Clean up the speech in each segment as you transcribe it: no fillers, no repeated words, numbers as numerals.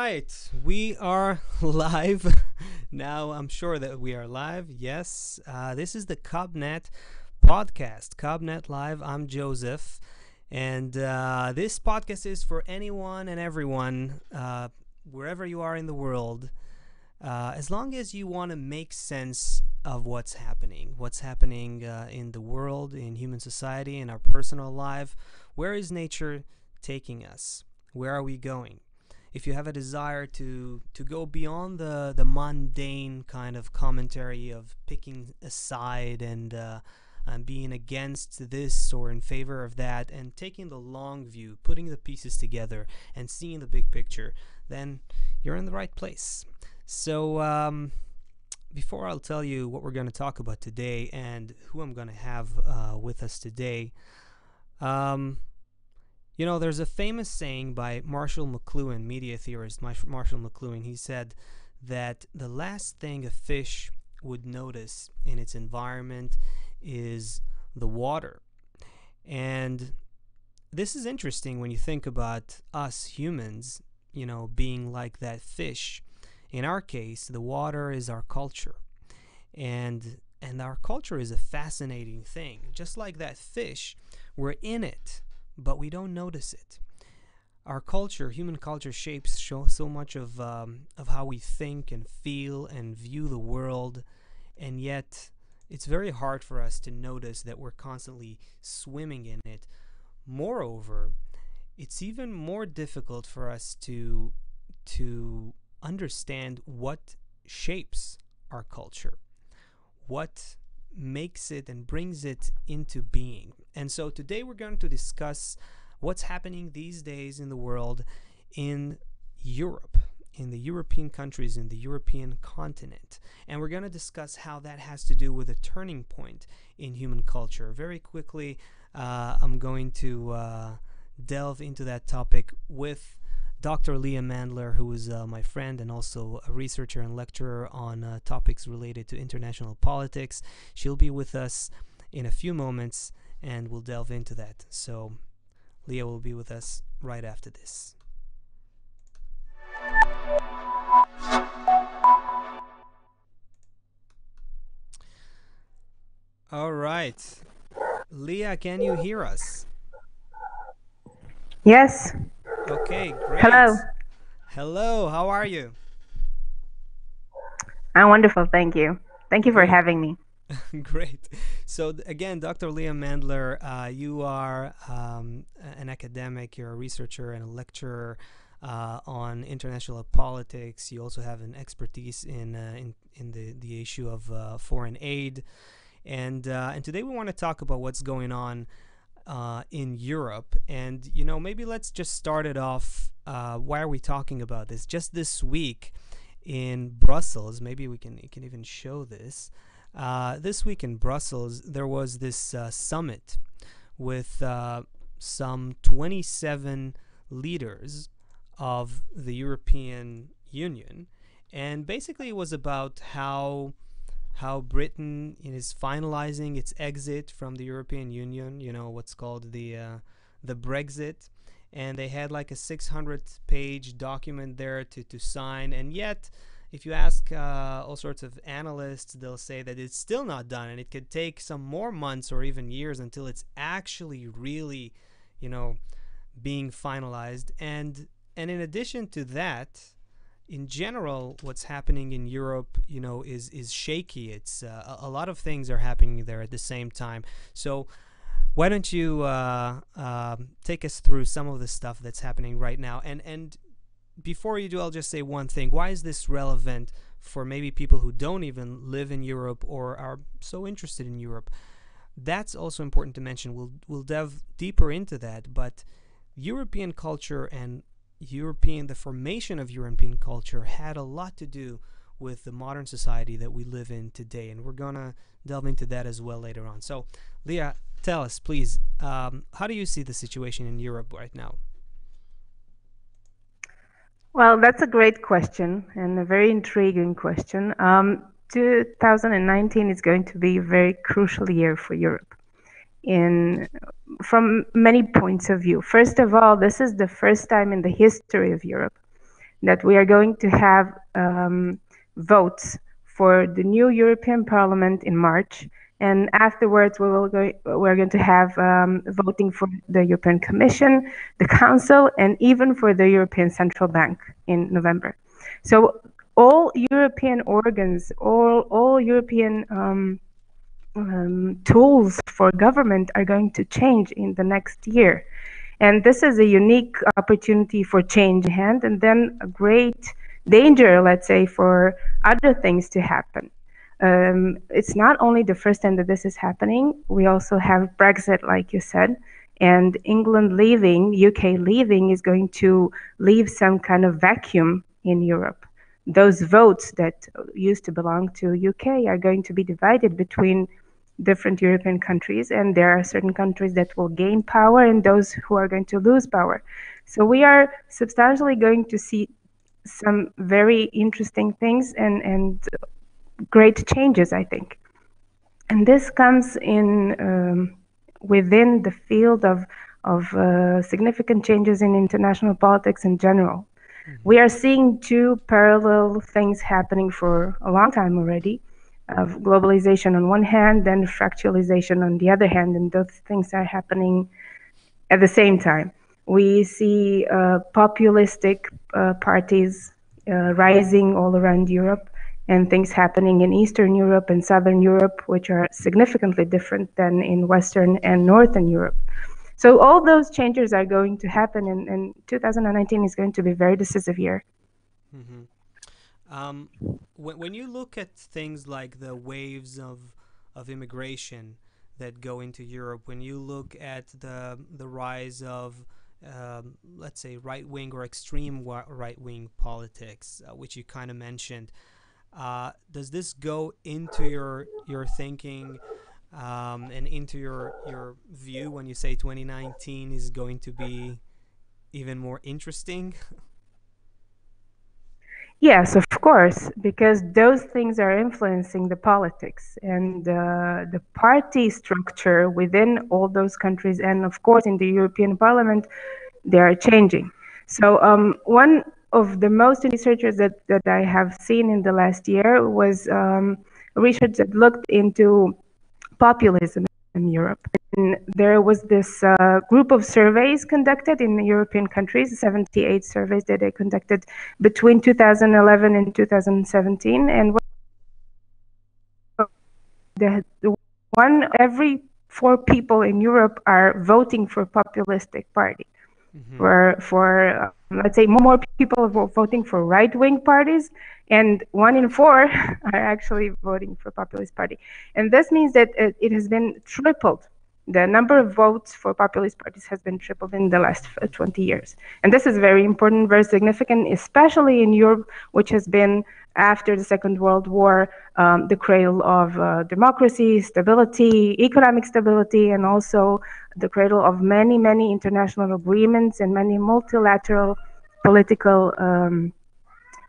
right, we are live now. I'm sure that we are live. Yes, this is the KabNET podcast, KabNET Live. I'm Joseph, and this podcast is for anyone and everyone, wherever you are in the world, as long as you want to make sense of what's happening in the world, in human society, in our personal life. Where is nature taking us? Where are we going? If you have a desire to go beyond the mundane kind of commentary of picking a side and being against this or in favor of that, and taking the long view, putting the pieces together and seeing the big picture, then you're in the right place. So before I'll tell you what we're going to talk about today and who I'm going to have with us today, there's a famous saying by Marshall McLuhan, media theorist Marshall McLuhan. He said that the last thing a fish would notice in its environment is the water. And this is interesting when you think about us humans, being like that fish. In our case, the water is our culture. And our culture is a fascinating thing. Just like that fish, we're in it, but we don't notice it. Our culture, human culture, shapes so much of how we think and feel and view the world, and yet it's very hard for us to notice that we're constantly swimming in it. Moreover, it's even more difficult for us to understand what shapes our culture, what makes it and brings it into being. And so today we're going to discuss what's happening these days in the world, in Europe, in the European countries, in the European continent. And we're going to discuss how that has to do with a turning point in human culture. Very quickly, I'm going to delve into that topic with Dr. Leah Mandler, who is my friend and also a researcher and lecturer on topics related to international politics. She'll be with us in a few moments, and we'll delve into that. So Leah will be with us right after this. All right. Leah, can you hear us? Yes. Okay, great. Hello, how are you? I'm wonderful, thank you. Thank you for having me. Great. So again, Dr. Leah Mandler, you are an academic, you're a researcher and a lecturer on international politics. You also have an expertise in the issue of foreign aid. And today we want to talk about what's going on in Europe. And, maybe let's just start it off. Why are we talking about this? Just this week in Brussels, maybe you can even show this. This week in Brussels, there was this summit with some 27 leaders of the European Union. And basically it was about how Britain is finalizing its exit from the European Union, what's called the Brexit. And they had like a 600-page document there to sign. And yet, if you ask all sorts of analysts, they'll say that it's still not done. And it could take some more months or even years until it's actually really, being finalized. And in addition to that, in general, what's happening in Europe, is shaky. It's a lot of things are happening there at the same time. So why don't you take us through some of the stuff that's happening right now? And before you do, I'll just say one thing. Why is this relevant for maybe people who don't even live in Europe or are so interested in Europe? That's also important to mention. We'll delve deeper into that. But European culture and the formation of European culture had a lot to do with the modern society that we live in today, and we're gonna delve into that as well later on. So, Leah, tell us, please, how do you see the situation in Europe right now? Well, that's a great question and a very intriguing question. 2019 is going to be a very crucial year for Europe from many points of view. First of all, this is the first time in the history of Europe that we are going to have votes for the new European Parliament in March, and afterwards we're going to have voting for the European Commission, the Council, and even for the European Central Bank in November. So all European organs, all European tools for government are going to change in the next year. And this is a unique opportunity for change in hand, and then a great danger, let's say, for other things to happen. It's not only the first time that this is happening, we also have Brexit, like you said, and England leaving, UK leaving is going to leave some kind of vacuum in Europe. Those votes that used to belong to UK are going to be divided between different European countries, and there are certain countries that will gain power and those who are going to lose power. So we are substantially going to see some very interesting things and great changes, I think. And this comes in within the field of significant changes in international politics in general. We are seeing two parallel things happening for a long time already, of globalization on one hand, then fractalization on the other hand, and those things are happening at the same time. We see populistic parties rising all around Europe, and things happening in Eastern Europe and Southern Europe, which are significantly different than in Western and Northern Europe. So all those changes are going to happen, and 2019 is going to be a very decisive year. When you look at things like the waves of immigration that go into Europe, when you look at the rise of let's say right-wing or extreme right-wing politics, which you kind of mentioned, does this go into your thinking and into your view when you say 2019 is going to be even more interesting? Yes, of course, because those things are influencing the politics and the party structure within all those countries, and of course in the European Parliament, they are changing. So one of the most researchers that I have seen in the last year was research that looked into populism in Europe. And there was this group of surveys conducted in the European countries, 78 surveys that they conducted between 2011 and 2017. And the one every 4 people in Europe are voting for populistic party. For let's say more people are voting for right-wing parties, and 1 in 4 are actually voting for populist party. And this means that it has been tripled. The number of votes for populist parties has been tripled in the last 20 years. And this is very important, very significant, especially in Europe, which has been, after the Second World War, the cradle of democracy, stability, economic stability, and also the cradle of many, many international agreements and many multilateral political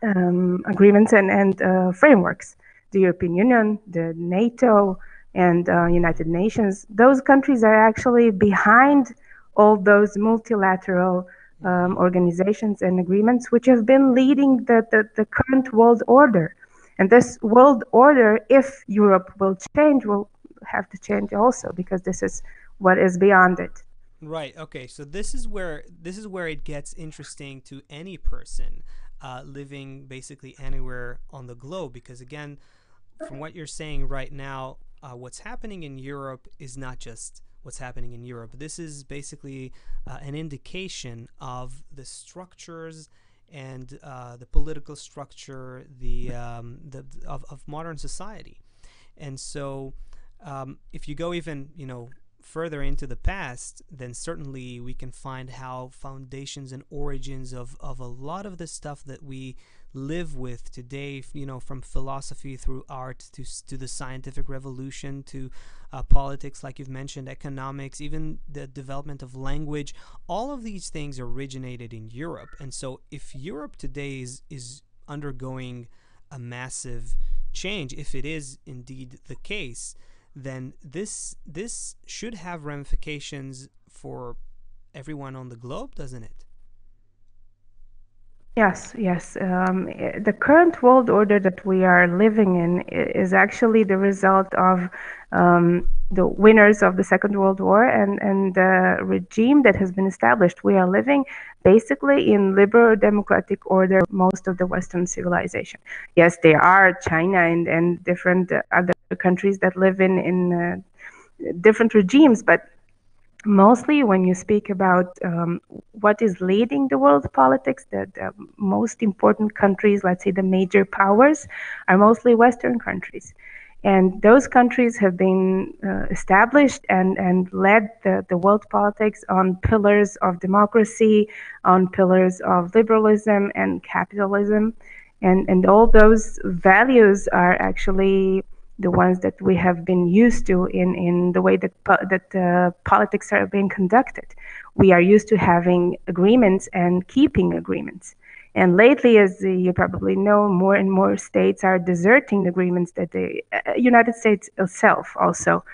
agreements and frameworks. The European Union, the NATO, and United Nations. Those countries are actually behind all those multilateral organizations and agreements, which have been leading the current world order. And this world order, if Europe will change, will have to change also, because this is what is beyond it. Right. Okay. So this is where it gets interesting to any person living basically anywhere on the globe, because again, from what you're saying right now, what's happening in Europe is not just what's happening in Europe. This is basically an indication of the structures and the political structure of modern society. And so, if you go even further into the past, then certainly we can find how foundations and origins of a lot of the stuff that we live with today, from philosophy through art to the scientific revolution to politics, like you've mentioned, economics, even the development of language, all of these things originated in Europe. And so if Europe today is undergoing a massive change, if it is indeed the case, then this should have ramifications for everyone on the globe, doesn't it? Yes, yes. The current world order that we are living in is actually the result of the winners of the Second World War and the regime that has been established. We are living basically in liberal democratic order, most of the Western civilization. Yes, there are China and different other countries that live in different regimes, but mostly when you speak about what is leading the world politics, the most important countries, let's say the major powers, are mostly Western countries. And those countries have been established and led the world politics on pillars of democracy, on pillars of liberalism and capitalism. And all those values are actually the ones that we have been used to in the way that politics are being conducted. We are used to having agreements and keeping agreements. And lately, as you probably know, more and more states are deserting agreements that the United States itself also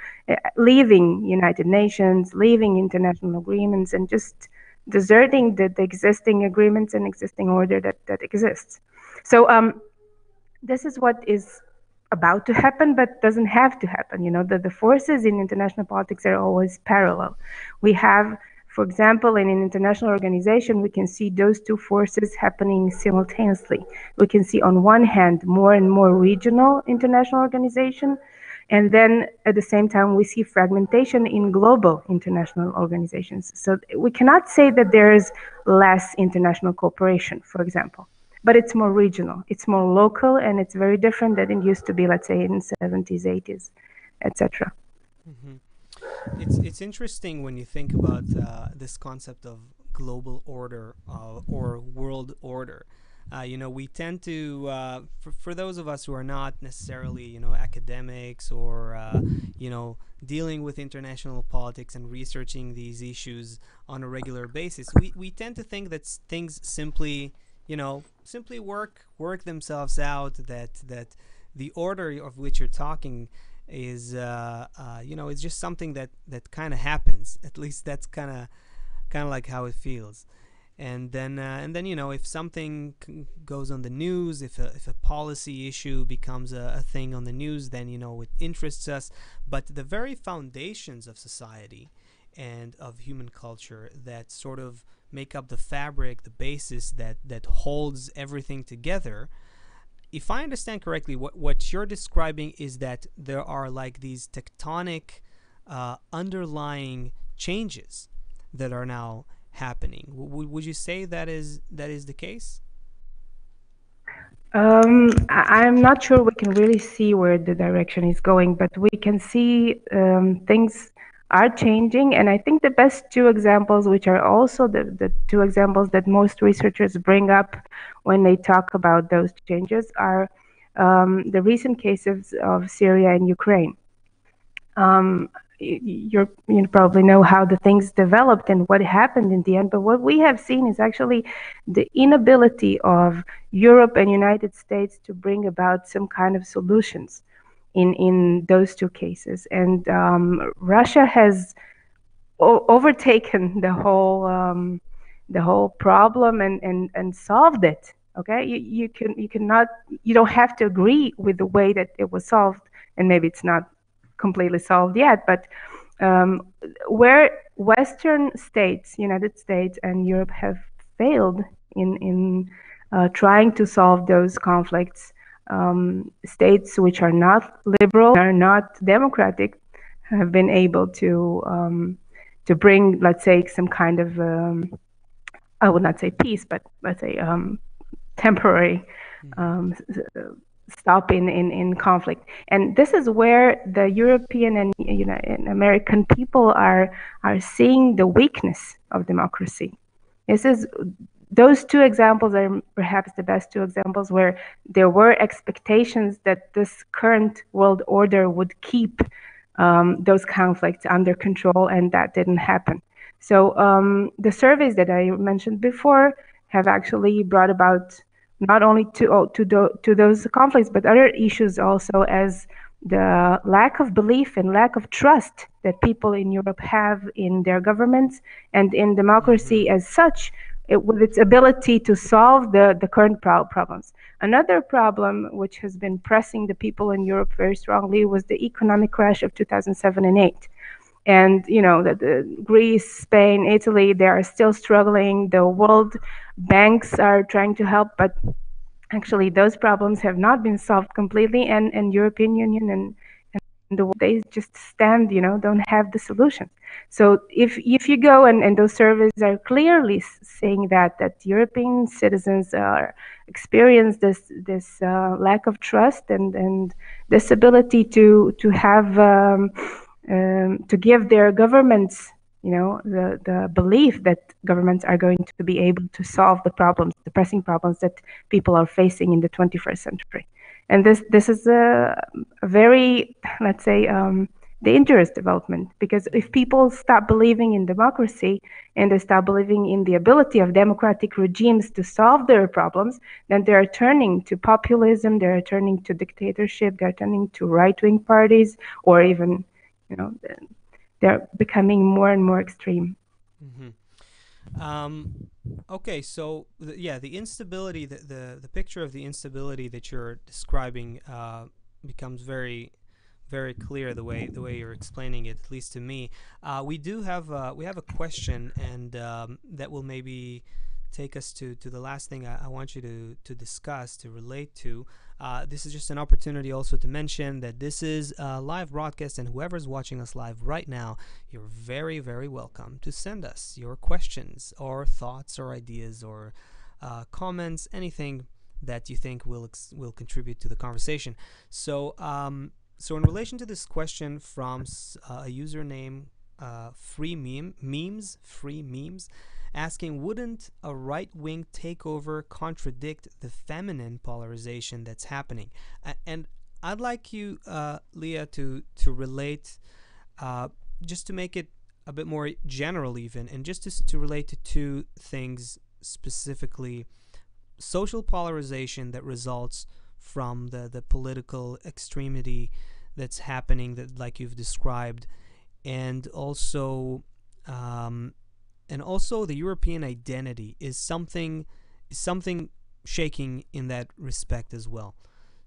leaving United Nations, leaving international agreements, and just deserting the existing agreements and existing order that exists. So this is what is about to happen, but doesn't have to happen. You know, the forces in international politics are always parallel. We have, for example, in an international organization, we can see those two forces happening simultaneously. We can see on one hand more and more regional international organization, and then at the same time we see fragmentation in global international organizations. So we cannot say that there is less international cooperation, for example, but it's more regional, it's more local, and it's very different than it used to be, let's say, in 70s, 80s, etc. Mm-hmm. It's interesting when you think about this concept of global order or world order. We tend to, for those of us who are not necessarily, academics or, dealing with international politics and researching these issues on a regular basis, we tend to think that things simply work themselves out. That the order of which you're talking is it's just something that kind of happens. At least that's kind of like how it feels. And then if something goes on the news, if a policy issue becomes a thing on the news, then it interests us. But the very foundations of society and of human culture that sort of make up the fabric, the basis that holds everything together, if I understand correctly, what you're describing is that there are like these tectonic underlying changes that are now happening. Would you say that is the case? I'm not sure we can really see where the direction is going, but we can see things are changing. And I think the best two examples, which are also the two examples that most researchers bring up when they talk about those changes, are the recent cases of Syria and Ukraine. You probably know how the things developed and what happened in the end, but what we have seen is actually the inability of Europe and United States to bring about some kind of solutions in those two cases. And Russia has overtaken the whole problem and solved it. Okay, you don't have to agree with the way that it was solved, and maybe it's not completely solved yet, but where Western states, United States and Europe, have failed in trying to solve those conflicts, states which are not liberal, are not democratic, have been able to bring, let's say, some kind of I would not say peace, but let's say temporary stop in conflict. And this is where the European and American people are seeing the weakness of democracy. Those two examples are perhaps the best two examples where there were expectations that this current world order would keep those conflicts under control, and that didn't happen. So the surveys that I mentioned before have actually brought about not only to those conflicts, but other issues also, as the lack of belief and lack of trust that people in Europe have in their governments and in democracy as such, with its ability to solve the current problems. Another problem which has been pressing the people in Europe very strongly was the economic crash of 2007 and 8. And the Greece, Spain, Italy, they are still struggling. The world banks are trying to help, but actually those problems have not been solved completely, and European Union and the world, they just stand, don't have the solution. So if you go, and those surveys are clearly saying that European citizens are experience this lack of trust and this ability to have to give their governments, the belief that governments are going to be able to solve the problems, the pressing problems that people are facing in the 21st century. And this is a very, let's say, dangerous development, because if people stop believing in democracy and they stop believing in the ability of democratic regimes to solve their problems, then they are turning to populism, they are turning to dictatorship, they're turning to right-wing parties, or even, they're becoming more and more extreme. Okay, so the instability, the picture of the instability that you're describing becomes very, very clear the way you're explaining it, at least to me. We have a question, and that will maybe take us to the last thing I want you to discuss, to relate to. This is just an opportunity also to mention that this is a live broadcast, and whoever's watching us live right now, you're very, very welcome to send us your questions or thoughts or ideas or comments, anything that you think will contribute to the conversation. So in relation to this question from a username free memes, asking, wouldn't a right-wing takeover contradict the feminine polarization that's happening? And I'd like you, Leah, to relate, just to make it a bit more general even, and just to relate to two things specifically: social polarization that results from the political extremity that's happening, that like you've described, and also the European identity is something shaking in that respect as well.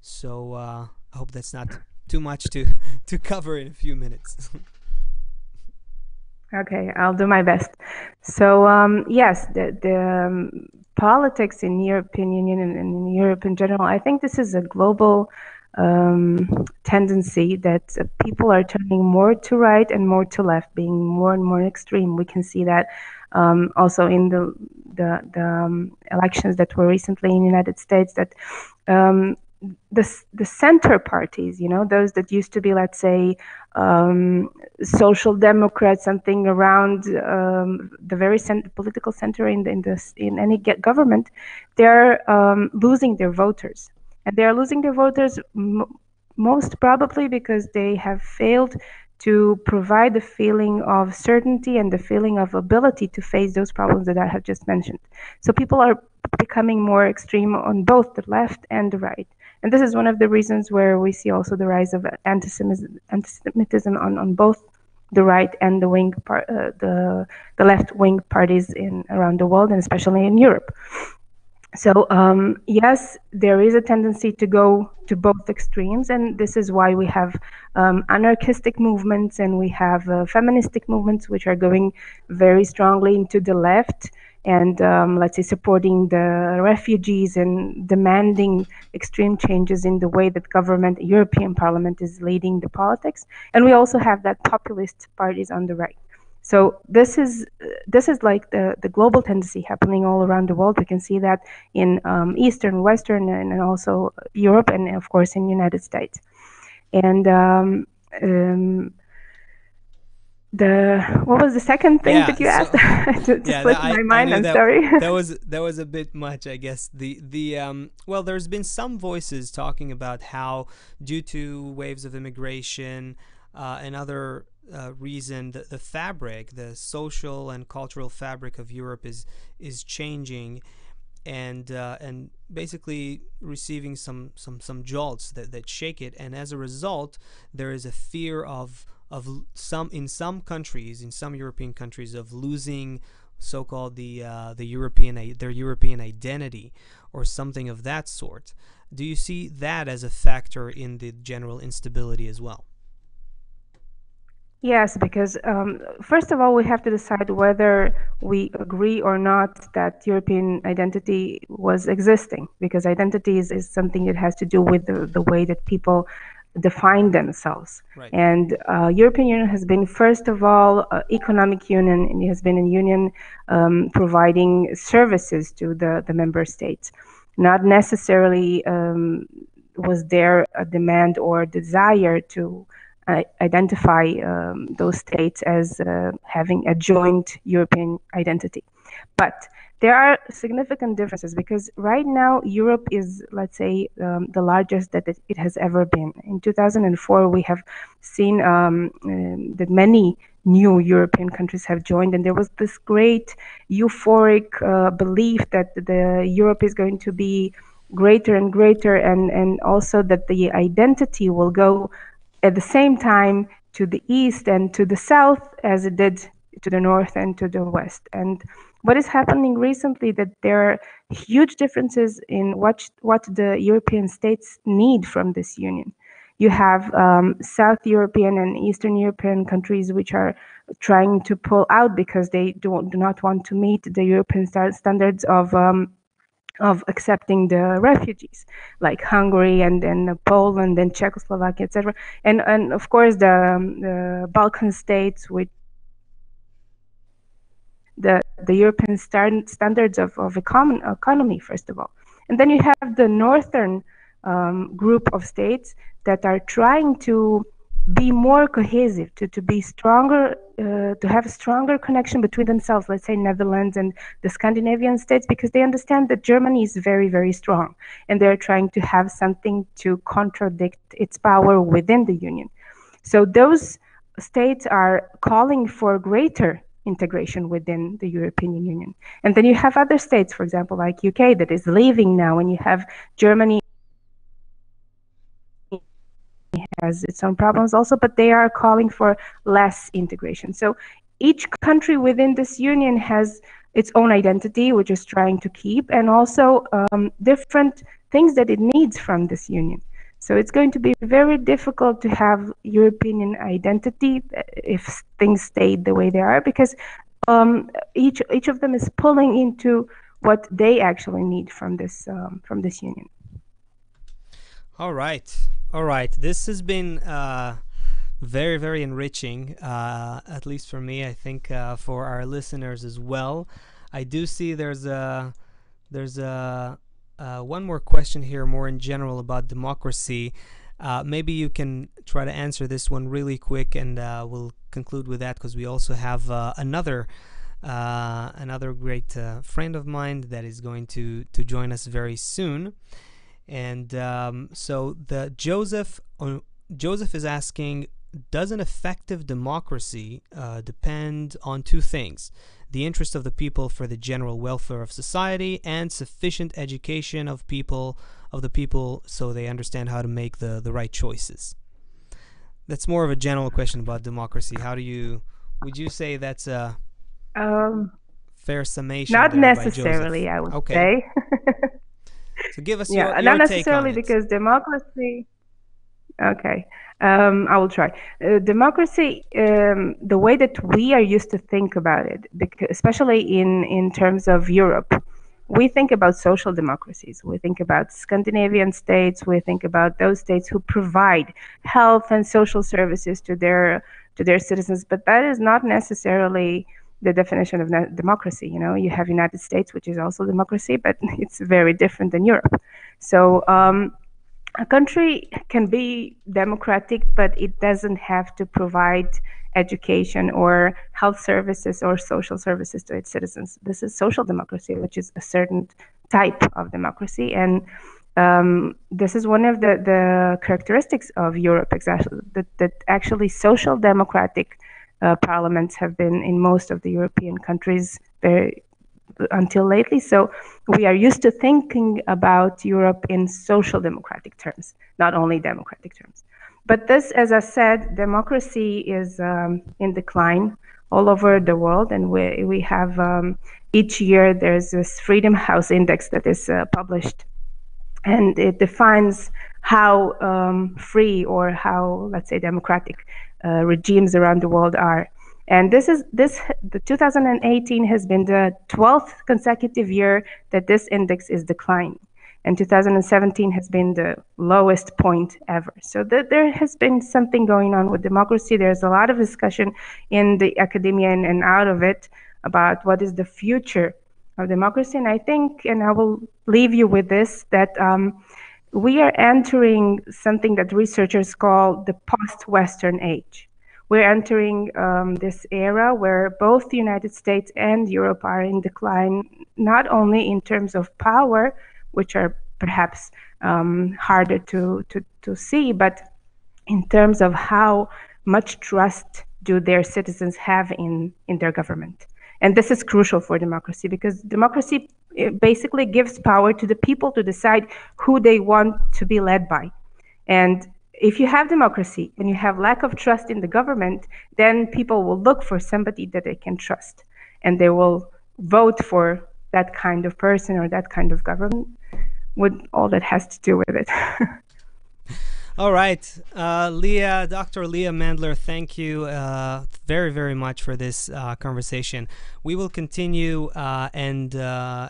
So I hope that's not too much to cover in a few minutes. Okay, I'll do my best. So yes, the politics in European Union and in Europe in general, I think this is a global tendency that people are turning more to right and more to left, being more and more extreme. We can see that also in the elections that were recently in the United States, that the center parties, those that used to be, let's say, social democrats, something around the very political center in any government, they're losing their voters. And they are losing their voters most probably because they have failed to provide the feeling of certainty and the feeling of ability to face those problems that I have just mentioned. So people are becoming more extreme on both the left and the right. And this is one of the reasons where we see also the rise of anti-Semitism on both the right and the left-wing parties around the world, and especially in Europe. So yes, there is a tendency to go to both extremes, and this is why we have anarchistic movements, and we have feministic movements which are going very strongly into the left, and let's say supporting the refugees and demanding extreme changes in the way that European Parliament is leading the politics. And we also have that populist parties on the right. So this is like the global tendency happening all around the world. We can see that in Eastern, Western, and also Europe, and of course in the United States. And what was the second thing that you asked? It slipped my mind. I'm sorry. that was a bit much, I guess. Well, there's been some voices talking about how, due to waves of immigration and other reason, the fabric, the social and cultural fabric of Europe is changing, and basically receiving some jolts that shake it. And as a result, there is a fear of in some countries, in some European countries, of losing so-called their European identity or something of that sort. Do you see that as a factor in the general instability as well? Yes, because first of all, we have to decide whether we agree or not that European identity was existing, because identity is something that has to do with the way that people define themselves. Right. And European Union has been, first of all, economic union, and it has been a union providing services to the member states. Not necessarily was there a demand or desire to identify those states as having a joint European identity. But there are significant differences because right now Europe is, let's say, the largest that it has ever been. In 2004, we have seen that many new European countries have joined, and there was this great euphoric belief that the Europe is going to be greater and greater, and also that the identity will go at the same time to the east and to the south as it did to the north and to the west. And what is happening recently that there are huge differences in what the European states need from this union. You have South European and Eastern European countries which are trying to pull out because they do not want to meet the European standards of accepting the refugees, like Hungary and then Poland and Czechoslovakia, etc. And of course the Balkan states, which the European standards of a common economy, first of all. And then you have the northern group of states that are trying to be more cohesive, to be stronger, to have a stronger connection between themselves, let's say Netherlands and the Scandinavian states, because they understand that Germany is very, very strong, and they're trying to have something to contradict its power within the Union. So those states are calling for greater integration within the European Union. And then you have other states, for example, like UK, that is leaving now, and you have Germany has its own problems also, but they are calling for less integration. So each country within this union has its own identity, which is trying to keep, and also different things that it needs from this union. So it's going to be very difficult to have European identity if things stay the way they are, because each of them is pulling into what they actually need from this union. All right. This has been very, very enriching, at least for me. I think for our listeners as well. I do see there's one more question here, more in general about democracy. Maybe you can try to answer this one really quick, and we'll conclude with that, because we also have another great friend of mine that is going to join us very soon. And so Joseph is asking, does an effective democracy depend on two things: the interest of the people for the general welfare of society, and sufficient education of the people so they understand how to make the right choices? That's more of a general question about democracy. Would you say that's a fair summation? Not there necessarily, by Joseph? I would Okay. say. So give us yeah, your not take necessarily, on it. because democracy. Okay, I will try. Democracy, the way that we are used to think about it, especially in terms of Europe, we think about social democracies. We think about Scandinavian states. We think about those states who provide health and social services to their citizens. But that is not necessarily the definition of democracy. You know, you have United States, which is also democracy, but it's very different than Europe. So a country can be democratic, but it doesn't have to provide education or health services or social services to its citizens. This is social democracy, which is a certain type of democracy. And this is one of the characteristics of Europe, exactly, that actually social democratic parliaments have been in most of the European countries until lately. So we are used to thinking about Europe in social democratic terms, not only democratic terms. But this, as I said, democracy is in decline. all over the world, and we have each year there's this Freedom House Index that is published, and it defines how free or how, let's say, democratic regimes around the world are. And the 2018 has been the 12th consecutive year that this index is declining. And 2017 has been the lowest point ever. So there has been something going on with democracy. There's a lot of discussion in the academia and out of it about what is the future of democracy. And I think, and I will leave you with this, that we are entering something that researchers call the post-Western age. We're entering this era where both the United States and Europe are in decline, not only in terms of power, which are perhaps harder to see, but in terms of how much trust do their citizens have in their government. And this is crucial for democracy, because democracy basically gives power to the people to decide who they want to be led by. And if you have democracy and you have lack of trust in the government, then people will look for somebody that they can trust, and they will vote for that kind of person or that kind of government, with all that has to do with it. All right, Dr. Leah Mandler, thank you very, very much for this conversation. We will continue and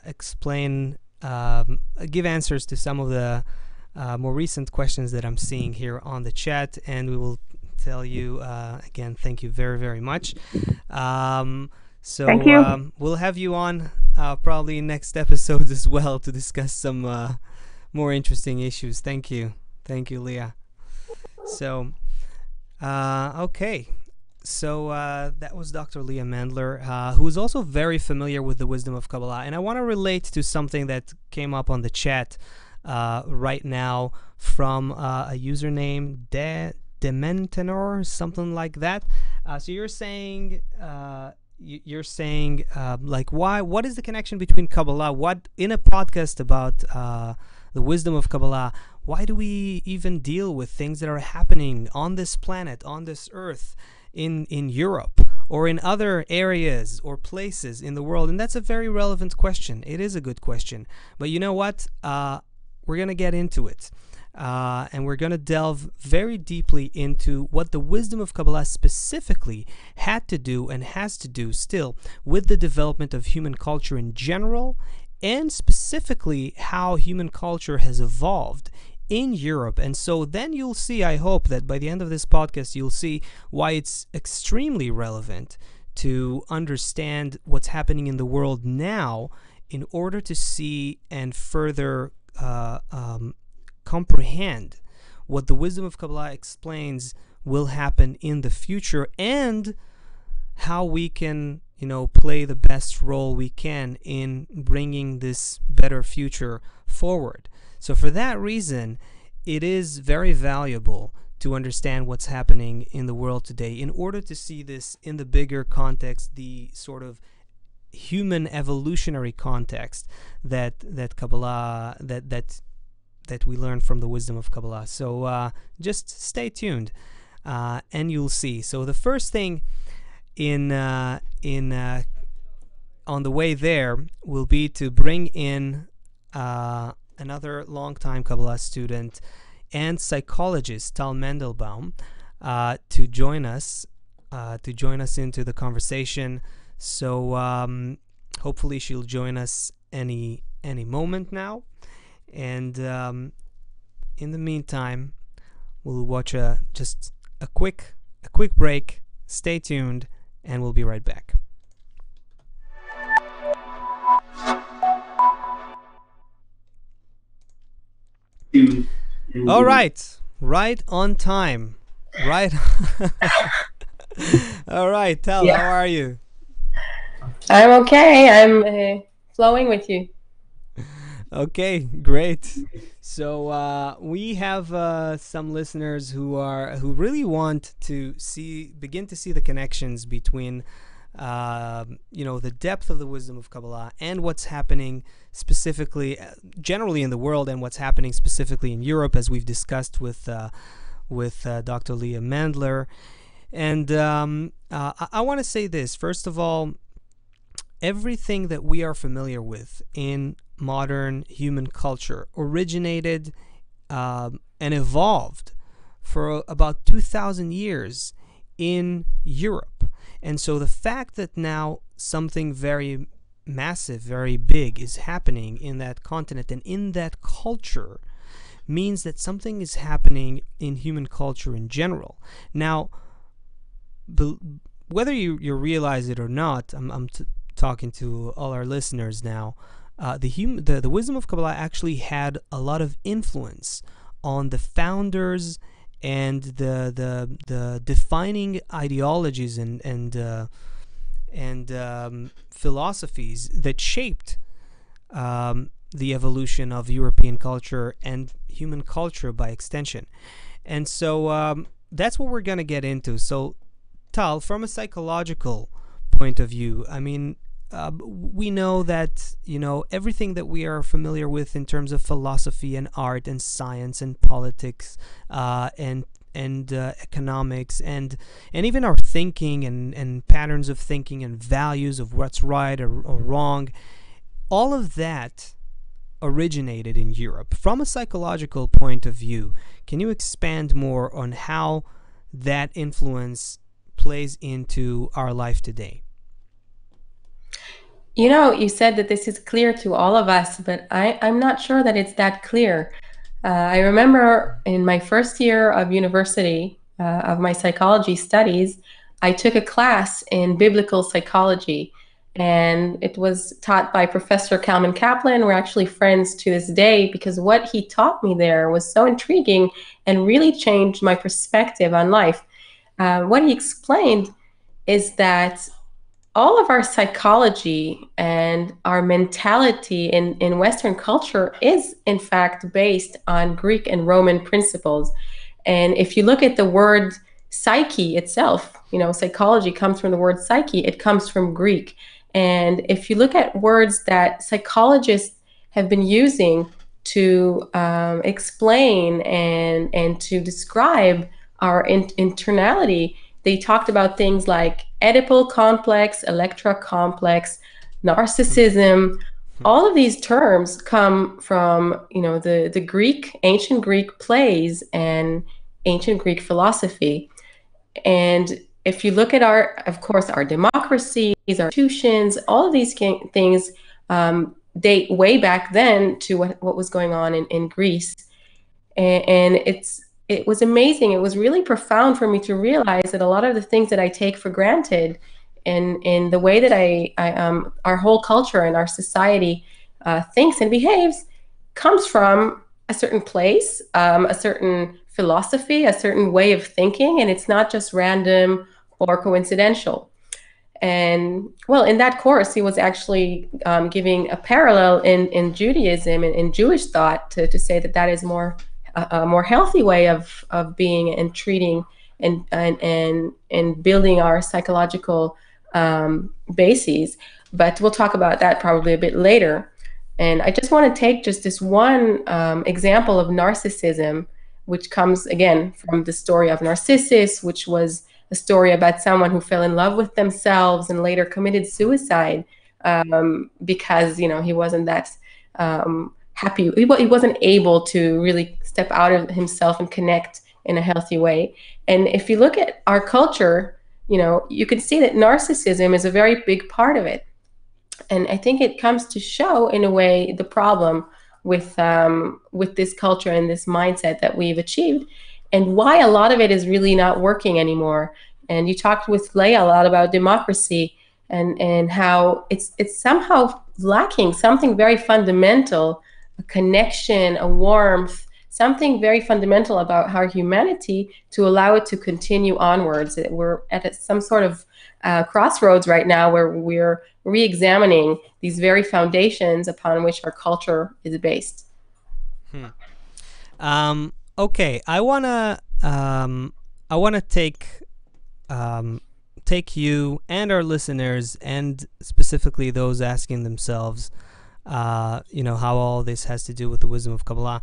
explain, give answers to some of the more recent questions that I'm seeing here on the chat, and we will tell you again, thank you very, very much. So thank you. We'll have you on probably next episodes as well to discuss some more interesting issues. Thank you. Thank you, Leah. So, okay. So that was Dr. Leah Mandler, who is also very familiar with the wisdom of Kabbalah. And I want to relate to something that came up on the chat right now from a username, Dementenor, something like that. So you're saying... like, what is the connection between Kabbalah? What, in a podcast about the wisdom of Kabbalah, why do we even deal with things that are happening on this planet, on this earth, in Europe, or in other areas or places in the world? And that's a very relevant question. It is a good question. But you know what? We're going to get into it. And we're going to delve very deeply into what the wisdom of Kabbalah specifically had to do and has to do still with the development of human culture in general, and specifically how human culture has evolved in Europe. And so then you'll see, I hope that by the end of this podcast, you'll see why it's extremely relevant to understand what's happening in the world now in order to see and further comprehend what the wisdom of Kabbalah explains will happen in the future, and how we can, play the best role we can in bringing this better future forward. So for that reason, it is very valuable to understand what's happening in the world today in order to see this in the bigger context, the sort of human evolutionary context that Kabbalah, that we learn from the wisdom of Kabbalah. So just stay tuned, and you'll see. So the first thing on the way there will be to bring in another longtime Kabbalah student and psychologist, Tal Mendelbaum, to join us into the conversation. So hopefully she'll join us any moment now. And in the meantime, we'll watch just a quick break. Stay tuned, and we'll be right back. All right on time. Right. All right, Tal, yeah. How are you? I'm okay. I'm flowing with you. Okay, great. So we have some listeners who really want to begin to see the connections between the depth of the wisdom of Kabbalah and what's happening specifically, generally in the world, and what's happening specifically in Europe, as we've discussed with Dr. Leah Mandler. And I want to say this. First of all, everything that we are familiar with in modern human culture originated and evolved for about 2,000 years in Europe. And so the fact that now something very massive, very big is happening in that continent and in that culture means that something is happening in human culture in general. Now, whether you realize it or not, I'm talking to all our listeners now, the wisdom of Kabbalah actually had a lot of influence on the founders and the defining ideologies and philosophies that shaped the evolution of European culture and human culture by extension. And so that's what we're going to get into. So, Tal, from a psychological point of view, I mean, we know that, everything that we are familiar with in terms of philosophy and art and science and politics and economics and even our thinking and patterns of thinking and values of what's right or wrong, all of that originated in Europe. From a psychological point of view, can you expand more on how that influence plays into our life today? You said that this is clear to all of us, but I'm not sure that it's that clear. I remember in my first year of university, of my psychology studies, I took a class in biblical psychology, and it was taught by Professor Kalman Kaplan. We're actually friends to this day because what he taught me there was so intriguing and really changed my perspective on life. What he explained is that all of our psychology and our mentality in Western culture is, in fact, based on Greek and Roman principles. And if you look at the word psyche itself, psychology comes from the word psyche. It comes from Greek. And if you look at words that psychologists have been using to explain and to describe our internality, they talked about things like Oedipal complex, Electra complex, narcissism. All of these terms come from, the Greek, ancient Greek plays and ancient Greek philosophy. And if you look at our democracies, our institutions, all of these things date way back then to what was going on in Greece. And it was amazing. It was really profound for me to realize that a lot of the things that I take for granted in the way that our whole culture and our society thinks and behaves comes from a certain place, a certain philosophy, a certain way of thinking, and it's not just random or coincidental. And well, in that course, he was actually giving a parallel in Judaism and in Jewish thought to say that is a more healthy way of being and treating and building our psychological bases. But we'll talk about that probably a bit later. And I just want to take just this one example of narcissism, which comes again from the story of Narcissus, which was a story about someone who fell in love with themselves and later committed suicide because he wasn't that happy. He wasn't able to really step out of himself and connect in a healthy way. And if you look at our culture, you can see that narcissism is a very big part of it. And I think it comes to show, in a way, the problem with this culture and this mindset that we've achieved, and why a lot of it is really not working anymore. And you talked with Leah a lot about democracy and how it's somehow lacking something very fundamental, a connection, a warmth, something very fundamental about our humanity to allow it to continue onwards. We're at some sort of crossroads right now where we're re-examining these very foundations upon which our culture is based. Okay, I wanna take you and our listeners, and specifically those asking themselves, how all this has to do with the wisdom of Kabbalah,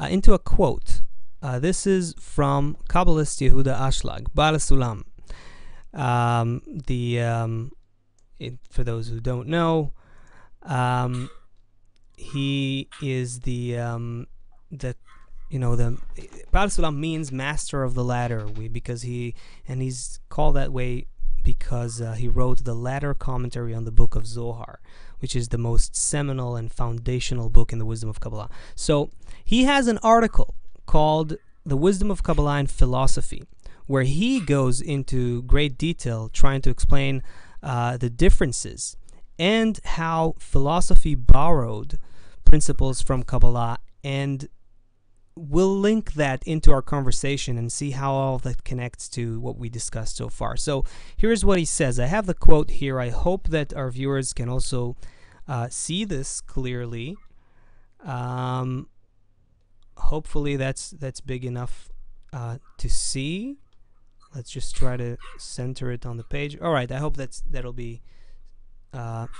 into a quote. This is from Kabbalist Yehuda Ashlag, Baal Sulam. For those who don't know, he is the Prophet Salam means master of the ladder, because he's called that way because he wrote the ladder commentary on the book of Zohar, which is the most seminal and foundational book in the wisdom of Kabbalah. So he has an article called The Wisdom of Kabbalah and Philosophy, where he goes into great detail trying to explain the differences and how philosophy borrowed principles from Kabbalah, and we'll link that into our conversation and see how all of that connects to what we discussed so far. So here's what he says. I have the quote here. I hope that our viewers can also see this clearly. Hopefully that's big enough to see. Let's just try to center it on the page. All right, I hope that'll be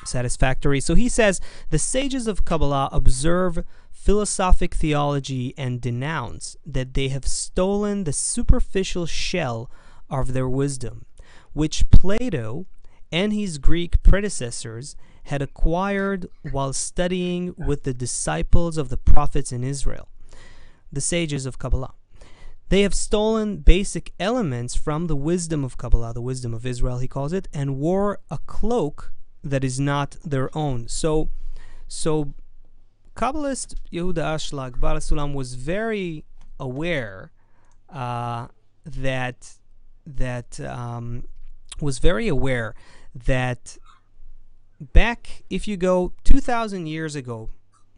satisfactory. So he says, the sages of Kabbalah observe philosophic theology and denounce that they have stolen the superficial shell of their wisdom, which Plato and his Greek predecessors had acquired while studying with the disciples of the prophets in Israel, the sages of Kabbalah. They have stolen basic elements from the wisdom of Kabbalah, the wisdom of Israel, he calls it, and wore a cloak that is not their own. So Kabbalist Yehuda Ashlag, Baal Sulam, was very aware that back, if you go 2,000 years ago,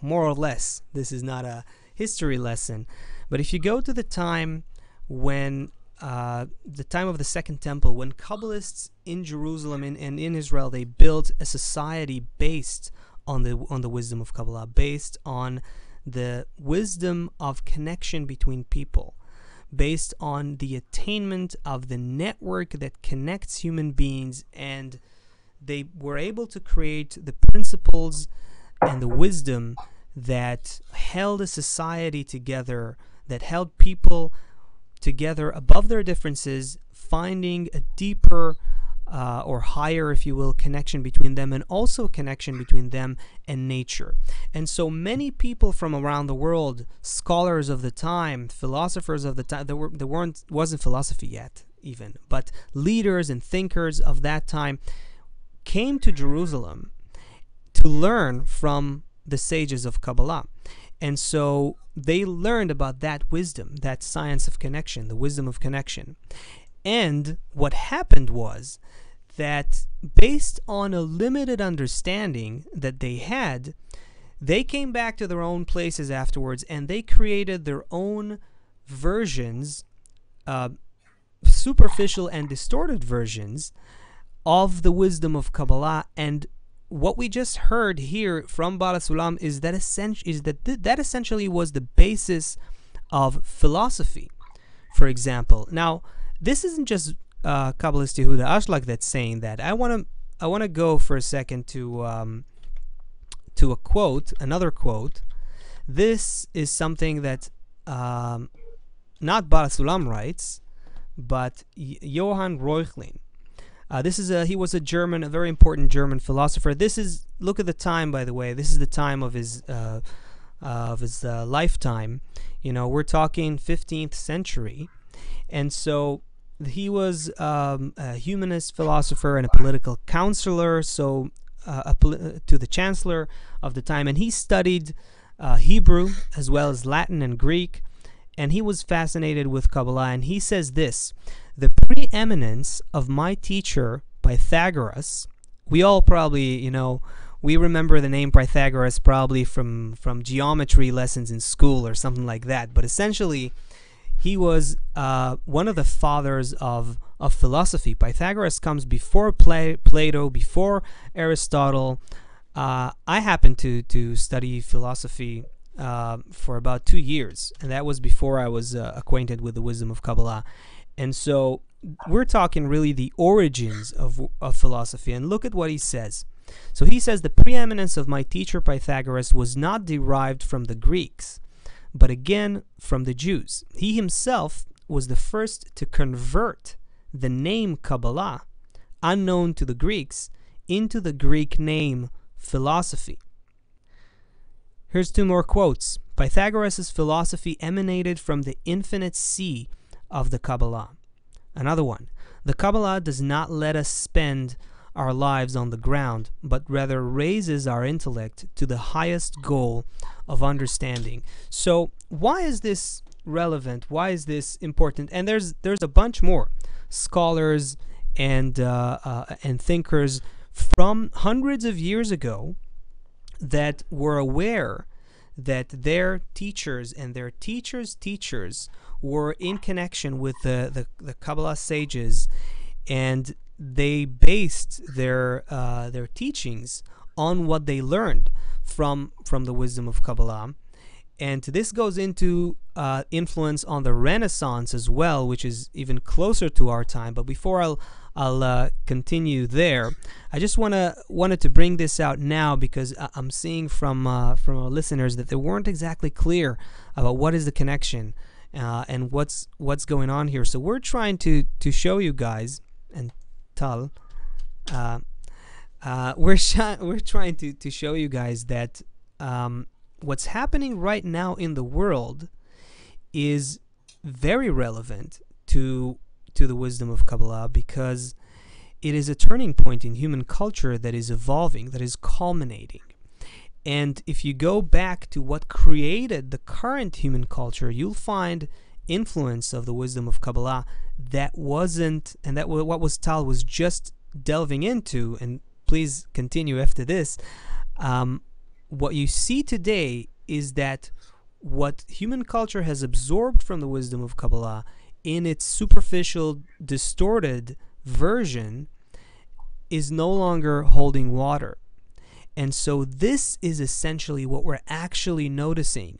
more or less, this is not a history lesson, but if you go to the time when the time of the Second Temple, when Kabbalists in Jerusalem and in Israel, they built a society based on the wisdom of Kabbalah, based on the wisdom of connection between people, based on the attainment of the network that connects human beings, and they were able to create the principles and the wisdom that held a society together, that held people together above their differences, finding a deeper or higher, if you will, connection between them, and also connection between them and nature. And so many people from around the world, scholars of the time, philosophers of the time, wasn't philosophy yet even, but leaders and thinkers of that time came to Jerusalem to learn from the sages of Kabbalah. And so they learned about that wisdom, that science of connection, the wisdom of connection. And what happened was that based on a limited understanding that they had, they came back to their own places afterwards and they created their own versions, superficial and distorted versions of the wisdom of Kabbalah. And what we just heard here from Baal Sulam is that essentially was the basis of philosophy, for example. Now, this isn't just Kabbalist Yehuda Ashlag that's saying that. I want to go for a second to a quote, another quote. This is something that not Baal Sulam writes, but Johann Reuchlin. He was a very important German philosopher. Look at the time, by the way. This is the time of his lifetime. We're talking 15th century, and so he was a humanist philosopher and a political counselor. So to the chancellor of the time, and he studied Hebrew as well as Latin and Greek, and he was fascinated with Kabbalah. And he says this: the preeminence of my teacher Pythagoras, we all probably, we remember the name Pythagoras probably from geometry lessons in school or something like that, but essentially he was one of the fathers of philosophy. Pythagoras comes before Plato, before Aristotle. I happened to study philosophy for about 2 years, and that was before I was acquainted with the wisdom of Kabbalah. And so we're talking really the origins of philosophy. And look at what he says. So he says, the preeminence of my teacher Pythagoras was not derived from the Greeks, but again from the Jews. He himself was the first to convert the name Kabbalah unknown to the Greeks into the Greek name philosophy. Here's two more quotes. Pythagoras' philosophy emanated from the infinite sea of the Kabbalah. Another one. The Kabbalah does not let us spend our lives on the ground, but rather raises our intellect to the highest goal of understanding. So why is this relevant? Why is this important? And there's a bunch more scholars and thinkers from hundreds of years ago that were aware that their teachers and their teachers' teachers were in connection with the Kabbalah sages, and they based their teachings on what they learned from the wisdom of Kabbalah. And this goes into influence on the Renaissance as well, which is even closer to our time. But before I'll continue there, I just wanted to bring this out now, because I'm seeing from our listeners that they weren't exactly clear about what is the connection and what's going on here. So we're trying to show you guys, and Tal, we're trying to show you guys that what's happening right now in the world is very relevant to the wisdom of Kabbalah, because it is a turning point in human culture that is evolving, that is culminating. And if you go back to what created the current human culture, you'll find influence of the wisdom of Kabbalah that wasn't, and that what was Tal was just delving into, and please continue after this. What you see today is that what human culture has absorbed from the wisdom of Kabbalah in its superficial, distorted version is no longer holding water. And so this is essentially what we're actually noticing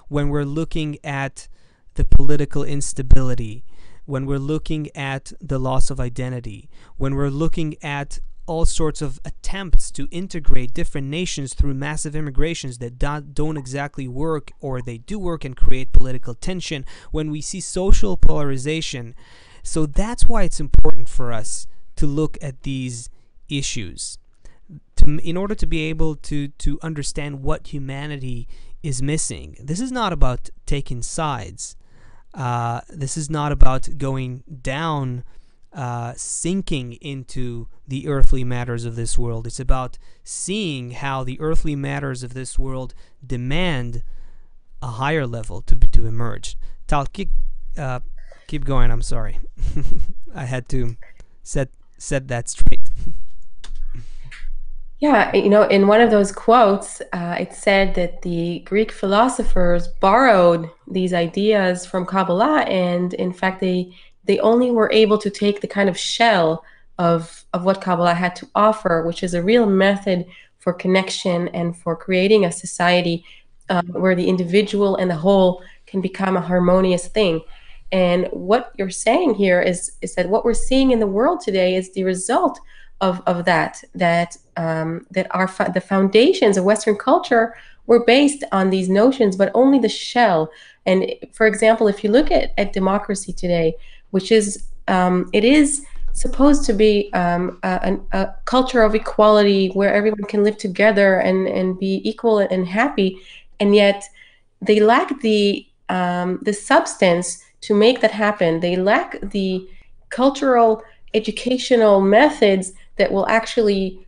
when we're looking at the political instability, when we're looking at the loss of identity, when we're looking at all sorts of attempts to integrate different nations through massive immigrations that don't exactly work, or they do work and create political tension, when we see social polarization. So that's why it's important for us to look at these issues in order to be able to understand what humanity is missing. This is not about taking sides. This is not about going down, sinking into the earthly matters of this world. It's about seeing how the earthly matters of this world demand a higher level to emerge. Tal, keep going. I'm sorry. I had to set that straight. Yeah, in one of those quotes, it said that the Greek philosophers borrowed these ideas from Kabbalah, and in fact, they only were able to take the kind of shell of what Kabbalah had to offer, which is a real method for connection and for creating a society where the individual and the whole can become a harmonious thing. And what you're saying here is that what we're seeing in the world today is the result of that the foundations of Western culture were based on these notions, but only the shell. And for example, if you look at democracy today, which is it is supposed to be a culture of equality where everyone can live together and be equal and happy, and yet they lack the substance to make that happen. They lack the cultural, educational methods that will actually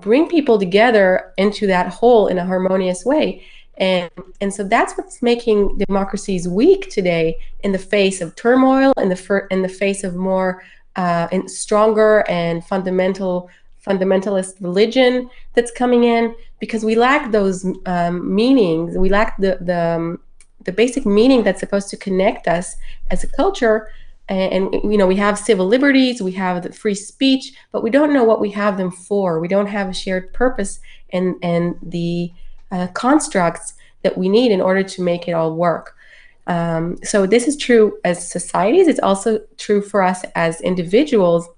bring people together into that whole in a harmonious way. And so that's what's making democracies weak today in the face of turmoil, in the face of more stronger and fundamentalist religion that's coming in, because we lack those meanings. We lack the basic meaning that's supposed to connect us as a culture. And we have civil liberties, we have the free speech, but we don't know what we have them for. We don't have a shared purpose and the constructs that we need in order to make it all work. So this is true as societies. It's also true for us as individuals.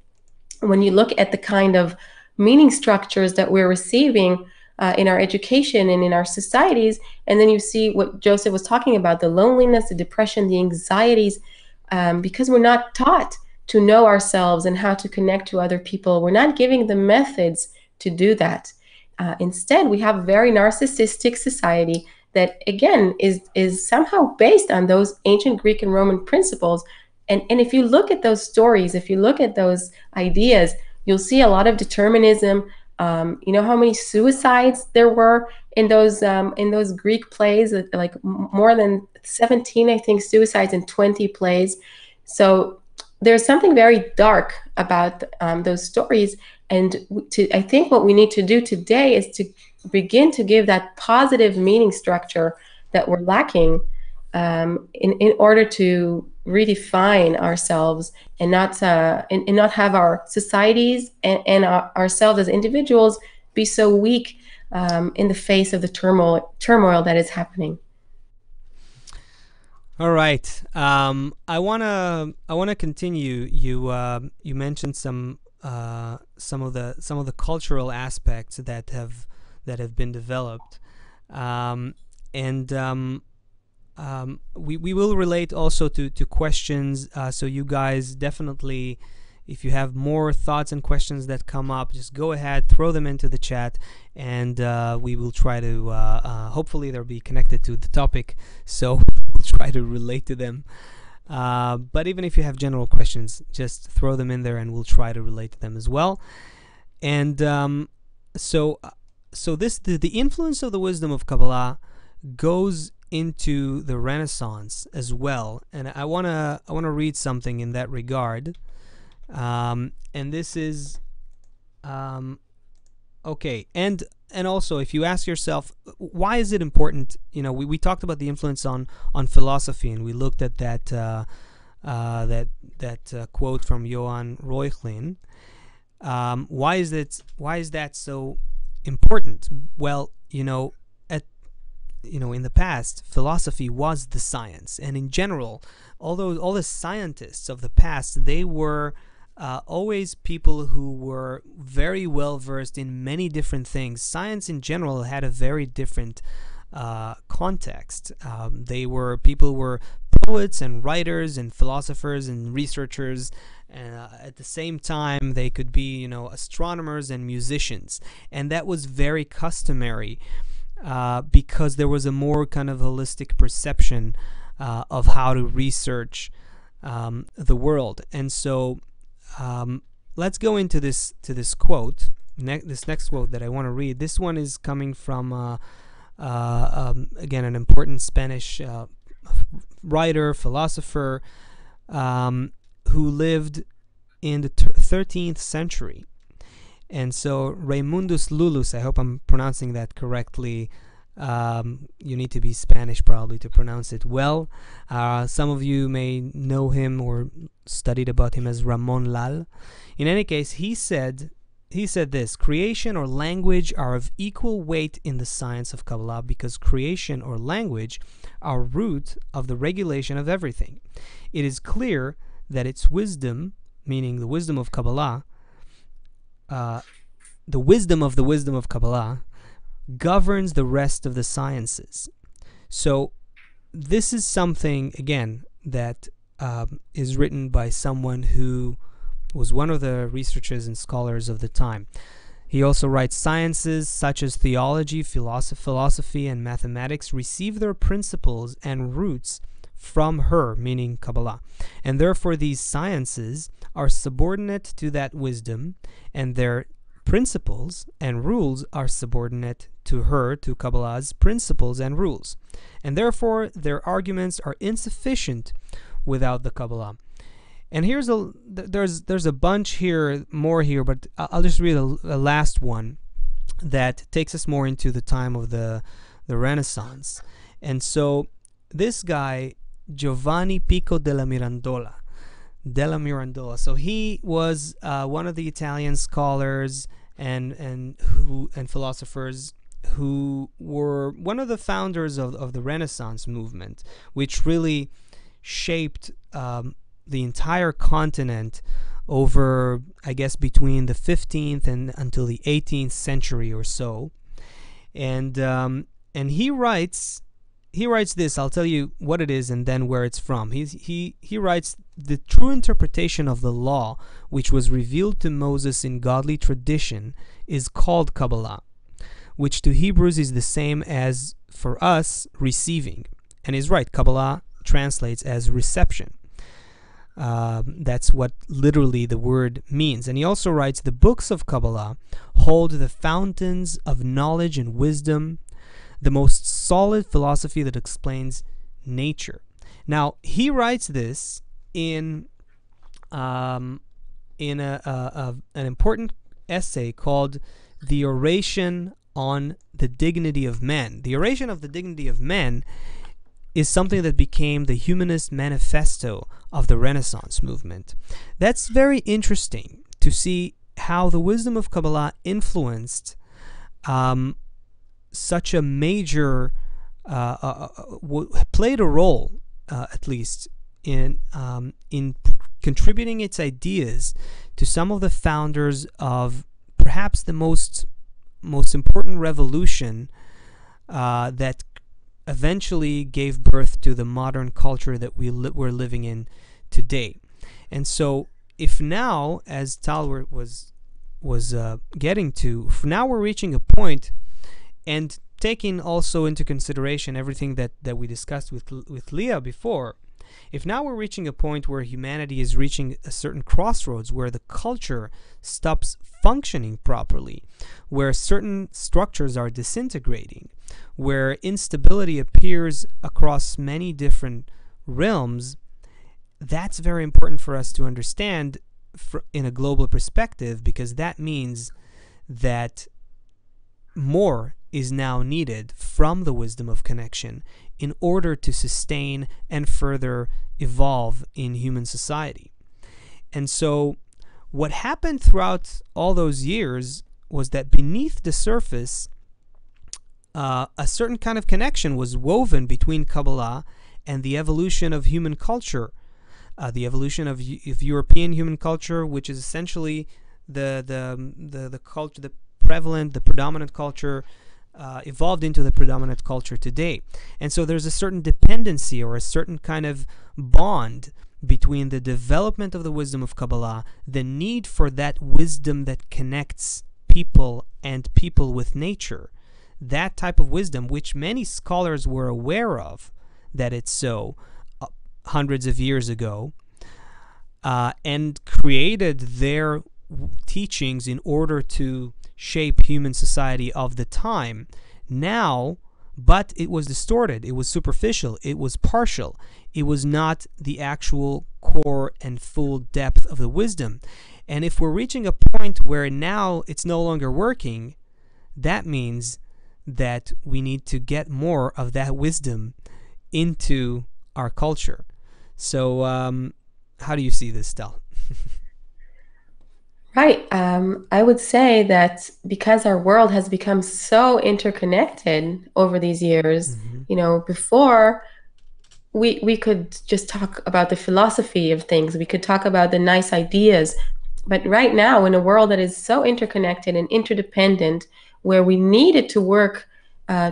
When you look at the kind of meaning structures that we're receiving in our education and in our societies, and then you see what Joseph was talking about, the loneliness, the depression, the anxieties, because we're not taught to know ourselves and how to connect to other people. We're not giving the methods to do that. Instead, we have a very narcissistic society that, again, is somehow based on those ancient Greek and Roman principles. And if you look at those stories, if you look at those ideas, you'll see a lot of determinism. You know how many suicides there were in those Greek plays, like more than 17, I think, suicides in 20 plays. So there's something very dark about those stories. And I think what we need to do today is to begin to give that positive meaning structure that we're lacking, in order to redefine ourselves and not have our societies and ourselves as individuals be so weak in the face of the turmoil that is happening. All right. I wanna continue. You mentioned some of the cultural aspects that have been developed, we will relate also to questions. So you guys definitely, if you have more thoughts and questions that come up, just go ahead, throw them into the chat, and we will try to, hopefully they'll be connected to the topic, so we'll try to relate to them. But even if you have general questions, just throw them in there and we'll try to relate to them as well. And so the influence of the wisdom of Kabbalah goes into the Renaissance as well. And I wanna read something in that regard. And this is okay. And also, if you ask yourself, why is it important? You know, we talked about the influence on philosophy, and we looked at that quote from Johann Reuchlin. Why is that so important? Well, in the past, philosophy was the science, and in general, all the scientists of the past, they were always people who were very well versed in many different things. Science in general had a very different context. People were poets and writers and philosophers and researchers, and at the same time they could be astronomers and musicians, and that was very customary because there was a more kind of holistic perception of how to research the world. And so let's go into this quote. This next quote that I want to read. This one is coming from again, an important Spanish writer, philosopher, who lived in the 13th century. And so Raimundus Lulus, I hope I'm pronouncing that correctly. You need to be Spanish probably to pronounce it well. Some of you may know him or studied about him as Ramon Lal. In any case, he said this: creation or language are of equal weight in the science of Kabbalah, because creation or language are root of the regulation of everything. It is clear that its wisdom, meaning the wisdom of Kabbalah, the wisdom of Kabbalah, governs the rest of the sciences. So this is something, again, that is written by someone who was one of the researchers and scholars of the time. He also writes, sciences such as theology, philosophy, and mathematics receive their principles and roots from her, meaning Kabbalah. And therefore these sciences are subordinate to that wisdom, and their principles and rules are subordinate to her, to Kabbalah's principles and rules. And therefore their arguments are insufficient without the Kabbalah. And there's a bunch more here, but I'll just read a last one that takes us more into the time of the Renaissance. And so this guy, Giovanni Pico della Mirandola. So he was one of the Italian scholars and philosophers who were one of the founders of the Renaissance movement, which really shaped the entire continent over, I guess, between the 15th and until the 18th century or so. And he writes he writes this. I'll tell you what it is and then where it's from. He writes, the true interpretation of the law, which was revealed to Moses in godly tradition, is called Kabbalah, which to Hebrews is the same as, for us, receiving. And he's right, Kabbalah translates as reception. That's what literally the word means. And he also writes, the books of Kabbalah hold the fountains of knowledge and wisdom, the most solid philosophy that explains nature. Now, he writes this in an important essay called The Oration on the Dignity of Men. The Oration of the Dignity of Men is something that became the humanist manifesto of the Renaissance movement. That's very interesting to see how the wisdom of Kabbalah influenced such a major, played a role, at least, in contributing its ideas to some of the founders of perhaps the most important revolution that eventually gave birth to the modern culture that we're living in today. And so, if now, as Tal was getting to, if now we're reaching a point, and taking also into consideration everything that we discussed with Leah before, if now we're reaching a point where humanity is reaching a certain crossroads, where the culture stops functioning properly, where certain structures are disintegrating, where instability appears across many different realms, that's very important for us to understand in a global perspective, because that means that more is now needed from the wisdom of connection in order to sustain and further evolve in human society. And so what happened throughout all those years was that beneath the surface, a certain kind of connection was woven between Kabbalah and the evolution of human culture, the evolution of European human culture, which is essentially the culture, the predominant culture, evolved into the predominant culture today. And so there's a certain dependency or a certain kind of bond between the development of the wisdom of Kabbalah, the need for that wisdom that connects people and people with nature, that type of wisdom which many scholars were aware of, that it's so hundreds of years ago, and created their teachings in order to shape human society of the time. Now, but it was distorted, it was superficial, it was partial, it was not the actual core and full depth of the wisdom. And if we're reaching a point where now it's no longer working, that means that we need to get more of that wisdom into our culture. So how do you see this, Tal? Right. I would say that because our world has become so interconnected over these years, before we could just talk about the philosophy of things, we could talk about the nice ideas. But right now, in a world that is so interconnected and interdependent, where we need it to work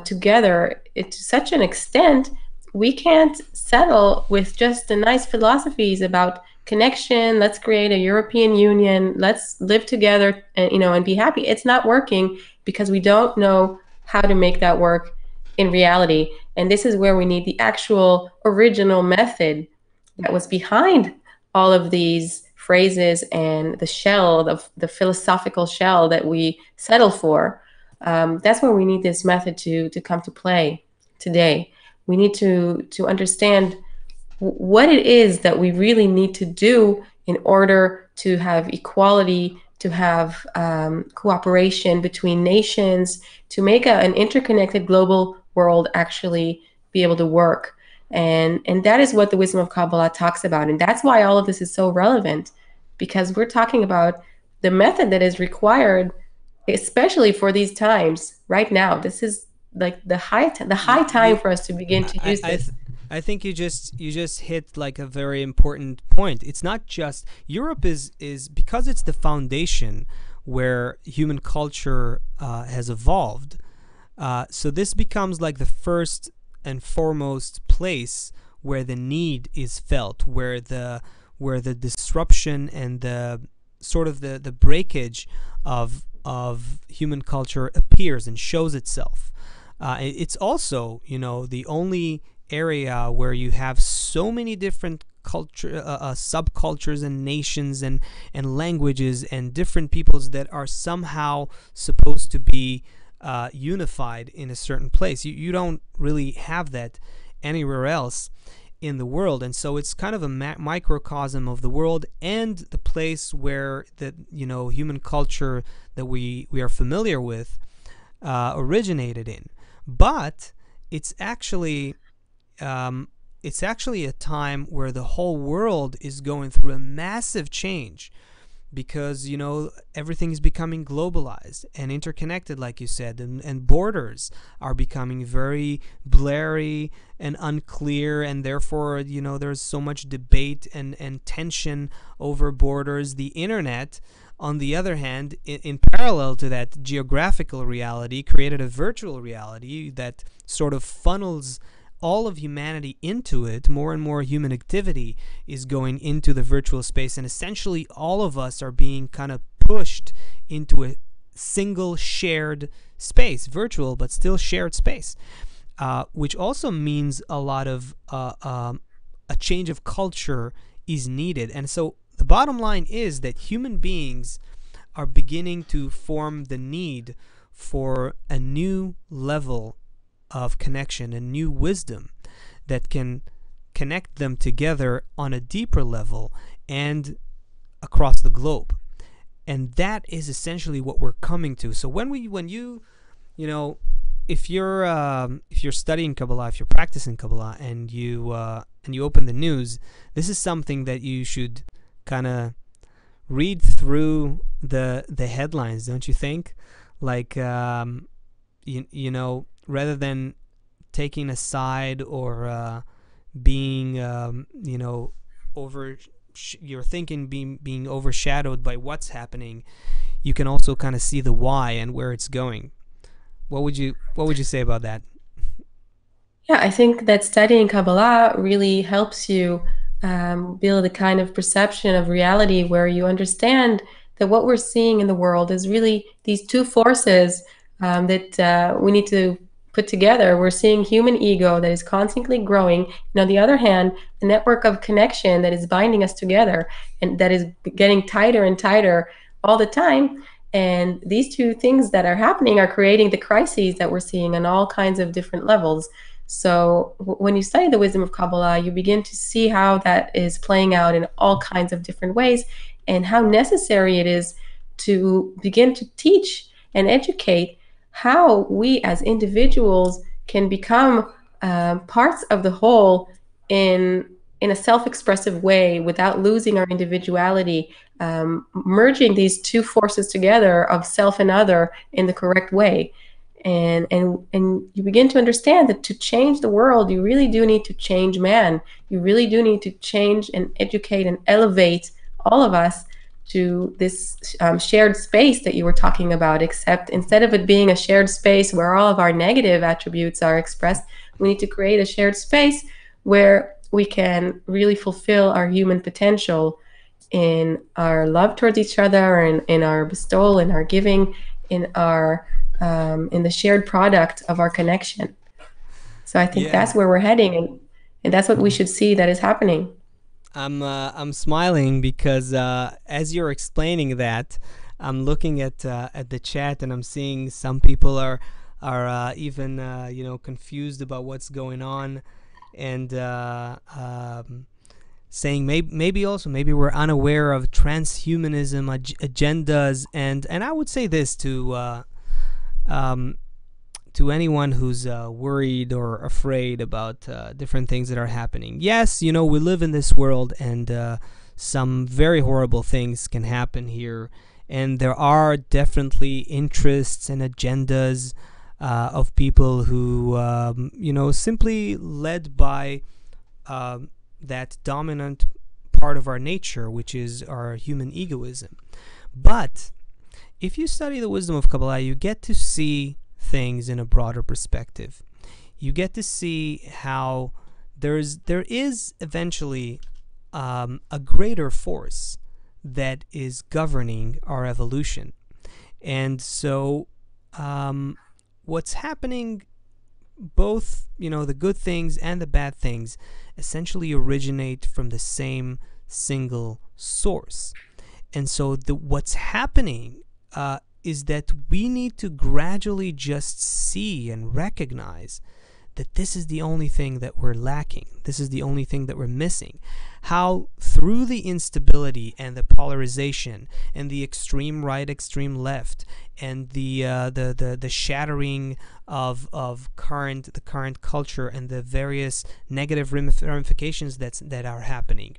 together to such an extent, we can't settle with just the nice philosophies about connection. Let's create a European Union. Let's live together and be happy. It's not working because we don't know how to make that work in reality. And this is where we need the actual original method that was behind all of these phrases and the shell, the philosophical shell that we settle for. That's where we need this method to come to play today. We need to understand what it is that we really need to do in order to have equality, to have cooperation between nations, to make an interconnected global world actually be able to work. And that is what the wisdom of Kabbalah talks about. And that's why all of this is so relevant, because we're talking about the method that is required, especially for these times right now. This is like the high time for us to begin to use this. I think you just hit like a very important point. It's not just Europe is because it's the foundation where human culture has evolved. So this becomes like the first and foremost place where the need is felt, where the disruption and the sort of the breakage of human culture appears and shows itself. It's also, the only area where you have so many different subcultures and nations and languages and different peoples that are somehow supposed to be unified in a certain place. You don't really have that anywhere else in the world, and so it's kind of a microcosm of the world and the place where the human culture that we are familiar with originated in. But it's actually a time where the whole world is going through a massive change, because everything is becoming globalized and interconnected, like you said, and borders are becoming very blurry and unclear, and therefore there's so much debate and tension over borders. The internet, on the other hand, in parallel to that geographical reality, created a virtual reality that sort of funnels all of humanity into it. More and more human activity is going into the virtual space, and essentially all of us are being kind of pushed into a single shared space, virtual but still shared space, which also means a lot of a change of culture is needed. And so the bottom line is that human beings are beginning to form the need for a new level of connection, a new wisdom that can connect them together on a deeper level and across the globe. And that is essentially what we're coming to. So if you're studying Kabbalah, if you're practicing Kabbalah, and you open the news, this is something that you should kind of read through the headlines, don't you think? Like rather than taking a side or being your thinking being overshadowed by what's happening, you can also kind of see the why and where it's going. What would you say about that? Yeah, I think that studying Kabbalah really helps you build a kind of perception of reality where you understand that what we're seeing in the world is really these two forces that we need to put together. We're seeing human ego that is constantly growing, and on the other hand, a network of connection that is binding us together and that is getting tighter and tighter all the time. And these two things that are happening are creating the crises that we're seeing on all kinds of different levels. So when you study the wisdom of Kabbalah, you begin to see how that is playing out in all kinds of different ways, and how necessary it is to begin to teach and educate how we as individuals can become parts of the whole in a self-expressive way without losing our individuality, merging these two forces together of self and other in the correct way. And you begin to understand that to change the world, you really do need to change man. You really do need to change and educate and elevate all of us to this shared space that you were talking about, except instead of it being a shared space where all of our negative attributes are expressed, we need to create a shared space where we can really fulfill our human potential in our love towards each other, and in our bestowal, in our giving, in our in the shared product of our connection. So I think that's where we're heading, and that's what we should see that is happening. I'm smiling because as you're explaining that, I'm looking at the chat, and I'm seeing some people are even confused about what's going on, and saying maybe we're unaware of transhumanism agendas, and I would say this to anyone who's worried or afraid about different things that are happening. Yes, we live in this world, and some very horrible things can happen here, and there are definitely interests and agendas of people who simply led by that dominant part of our nature, which is our human egoism. But if you study the wisdom of Kabbalah, you get to see things in a broader perspective. you get to see how there is eventually a greater force that is governing our evolution. And so what's happening, both, the good things and the bad things, essentially originate from the same single source. And so what's happening is that we need to gradually just see and recognize that this is the only thing that we're lacking. This is the only thing that we're missing. How through the instability and the polarization and the extreme right, extreme left, and the shattering of the current culture and the various negative ramifications that are happening,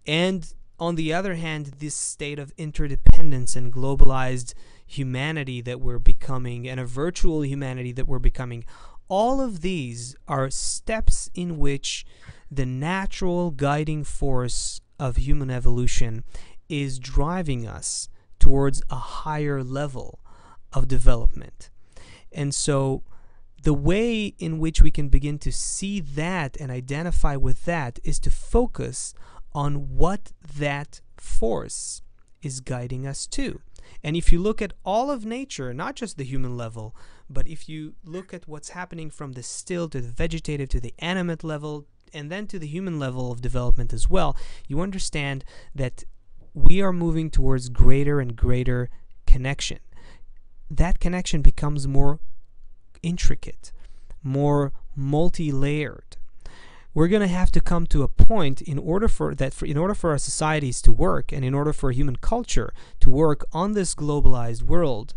and on the other hand, this state of interdependence and globalized humanity that we're becoming, and a virtual humanity that we're becoming, all of these are steps in which the natural guiding force of human evolution is driving us towards a higher level of development. And so the way in which we can begin to see that and identify with that is to focus on what that force is guiding us to. And if you look at all of nature, not just the human level, but if you look at what's happening from the still to the vegetative to the animate level, and then to the human level of development as well, you understand that we are moving towards greater and greater connection. That connection becomes more intricate, more multi-layered. We're going to have to come to a point in order for our societies to work, and in order for human culture to work on this globalized world,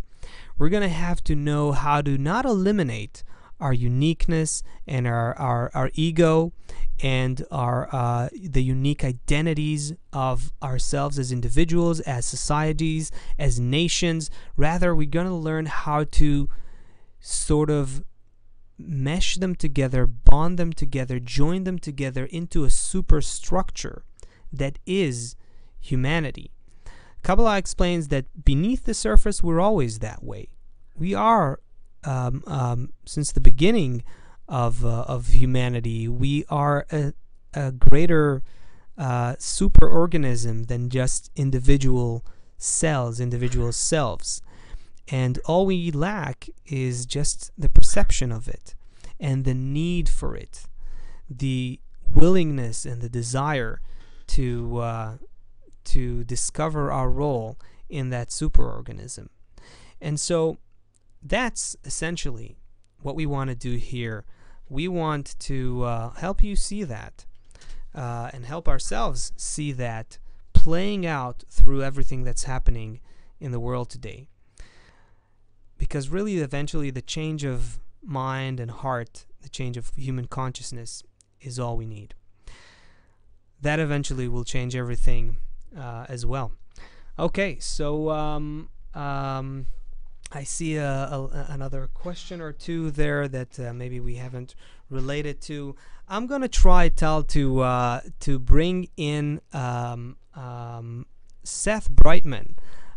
we're going to have to know how to not eliminate our uniqueness and our ego and the unique identities of ourselves as individuals, as societies, as nations. Rather, we're going to learn how to sort of mesh them together, bond them together, join them together into a superstructure that is humanity. Kabbalah explains that beneath the surface, we're always that way. We are, since the beginning of humanity, we are a greater superorganism than just individual cells, individual selves. And all we lack is just the perception of it and the need for it, the willingness and the desire to discover our role in that superorganism. And so that's essentially what we want to do here. We want to help you see that and help ourselves see that playing out through everything that's happening in the world today. Because really, eventually, the change of mind and heart, the change of human consciousness, is all we need. That eventually will change everything as well. Okay, so I see another question or two there that maybe we haven't related to. I'm gonna try, Tal, to bring in Seth Brightman,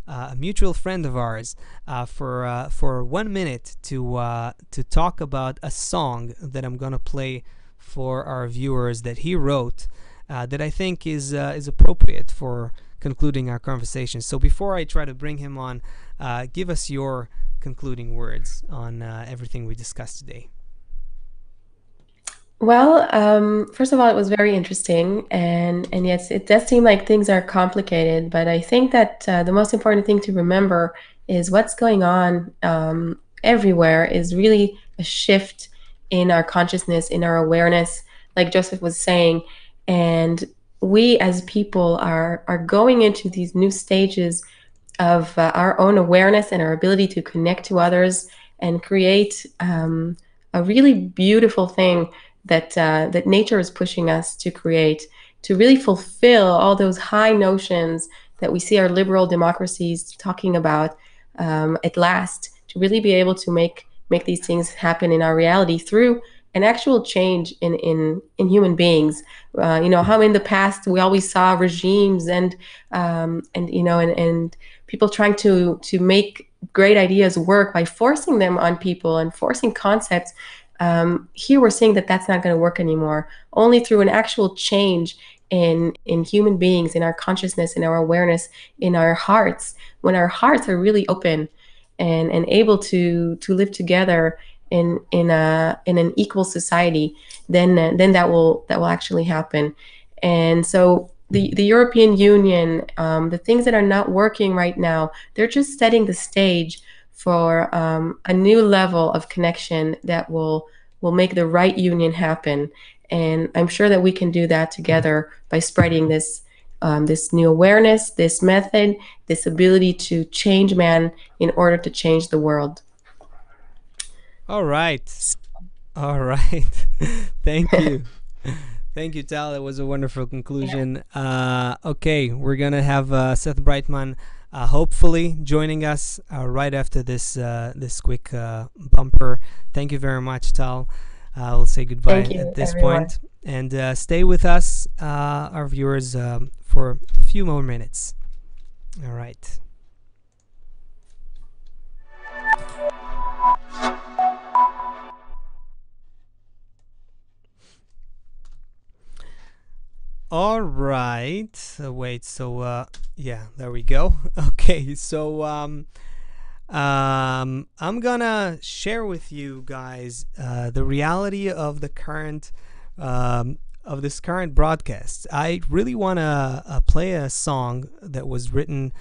a mutual friend of ours, for 1 minute to talk about a song that I'm gonna play for our viewers that he wrote, that I think is appropriate for concluding our conversation. So before I try to bring him on, give us your concluding words on everything we discussed today. Well, first of all, it was very interesting, and yes, it does seem like things are complicated, but I think that the most important thing to remember is what's going on everywhere is really a shift in our consciousness, in our awareness, like Joseph was saying, and we as people are going into these new stages of our own awareness and our ability to connect to others and create a really beautiful thing that nature is pushing us to create, to really fulfill all those high notions that we see our liberal democracies talking about at last, to really be able to make these things happen in our reality through an actual change in human beings. How in the past we always saw regimes and people trying to make great ideas work by forcing them on people and forcing concepts. Here we're seeing that that's not going to work anymore. Only through an actual change in human beings, in our consciousness, in our awareness, in our hearts, when our hearts are really open and able to live together in an equal society, then that will actually happen. And so the European Union, the things that are not working right now, they're just setting the stage for a new level of connection that will make the right union happen. And I'm sure that we can do that together by spreading this this new awareness, this method, this ability to change man in order to change the world. All right. All right. Thank you. Thank you, Tal. It was a wonderful conclusion. Okay, we're going to have Seth Brightman hopefully joining us right after this quick bumper. Thank you very much, Tal. We'll say goodbye at this point. And stay with us, our viewers, for a few more minutes. All right. All right. Wait. So yeah, there we go. Okay. So I'm gonna share with you guys the reality of the current of this current broadcast. I really wanna play a song that was written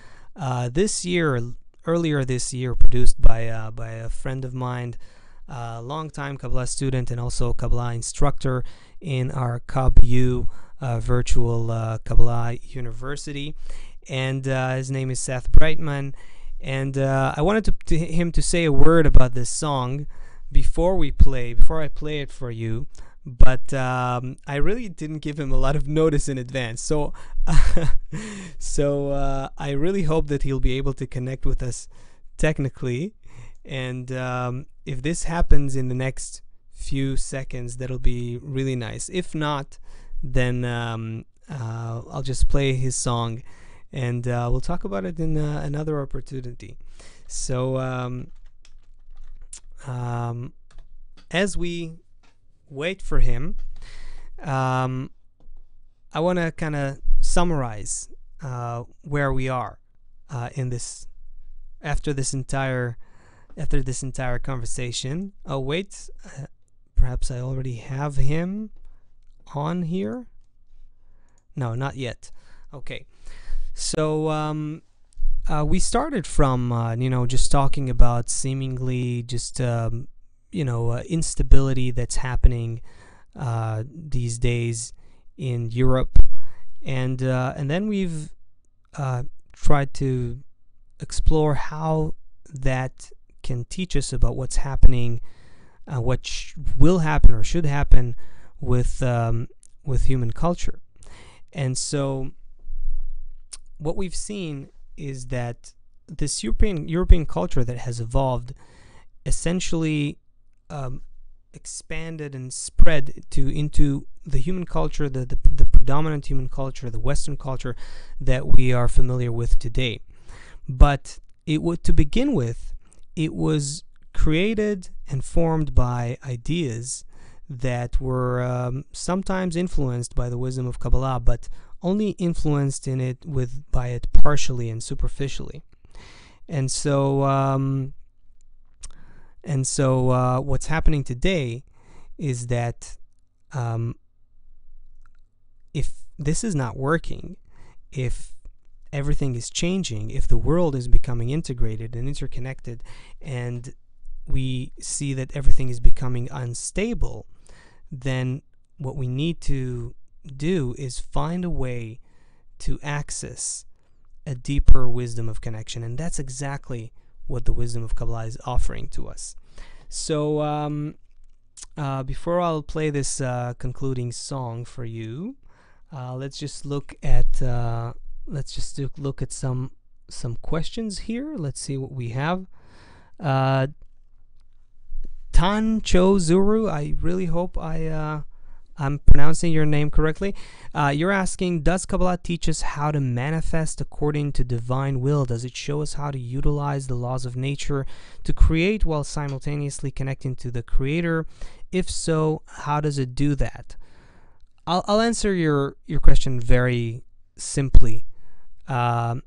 earlier this year, produced by a friend of mine, longtime Kabbalah student and also Kabbalah instructor in our KabU virtual Kabbalah University, and his name is Seth Brightman. And I wanted him to say a word about this song before I play it for you. But I really didn't give him a lot of notice in advance, so I really hope that he'll be able to connect with us technically. And if this happens in the next few seconds, that'll be really nice. If not, then I'll just play his song, and we'll talk about it in another opportunity. So as we wait for him, I want to kind of summarize where we are in this after this entire conversation. Oh wait, perhaps I already have him on here. No, not yet. Okay, so we started from just talking about seemingly just instability that's happening these days in Europe, and then we've tried to explore how that can teach us about what's happening, what will happen or should happen with human culture. And so what we've seen is that this European culture that has evolved essentially expanded and spread into the human culture, the predominant human culture, the Western culture that we are familiar with today. But to begin with, it was created and formed by ideas that were sometimes influenced by the wisdom of Kabbalah, but only influenced by it partially and superficially. And so what's happening today is that if this is not working, if everything is changing, if the world is becoming integrated and interconnected, and we see that everything is becoming unstable, then what we need to do is find a way to access a deeper wisdom of connection. And that's exactly what the wisdom of Kabbalah is offering to us. So before I'll play this concluding song for you, let's just look at some questions here. Let's see what we have. Tan Cho Zuru, I really hope I I'm pronouncing your name correctly. You're asking, does Kabbalah teach us how to manifest according to divine will? Does it show us how to utilize the laws of nature to create while simultaneously connecting to the Creator? If so, how does it do that? I'll answer your question very simply and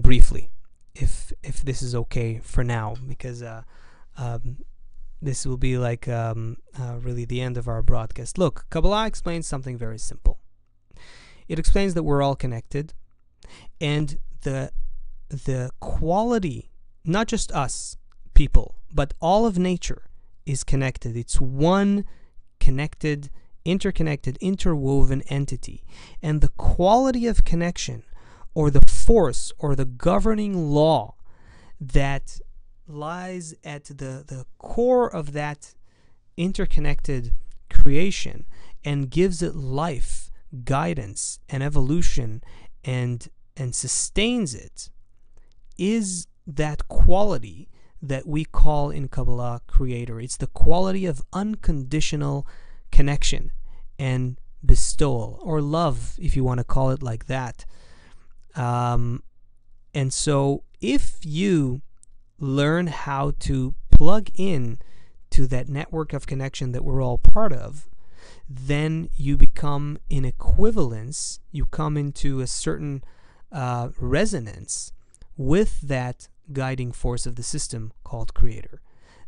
briefly, if this is okay for now, because this will be like really the end of our broadcast. Look, Kabbalah explains something very simple. It explains that we're all connected, and the quality, not just us people, but all of nature is connected. It's one connected, interconnected, interwoven entity. And the quality of connection, or the force, or the governing law that lies at the core of that interconnected creation and gives it life, guidance, and evolution, and sustains it, is that quality that we call in Kabbalah Creator. It's the quality of unconditional connection and bestowal, or love, if you want to call it like that. And so if you learn how to plug in to that network of connection that we're all part of, then you become in equivalence, you come into a certain resonance with that guiding force of the system called Creator.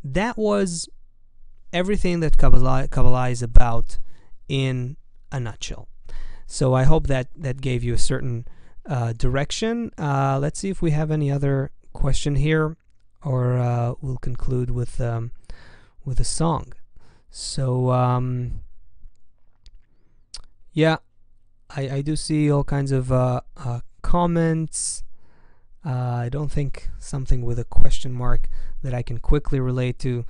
That was everything that Kabbalah is about in a nutshell. So I hope that gave you a certain direction. Let's see if we have any other question here, or we'll conclude with a song. So yeah, I do see all kinds of comments. I don't think something with a question mark that I can quickly relate to.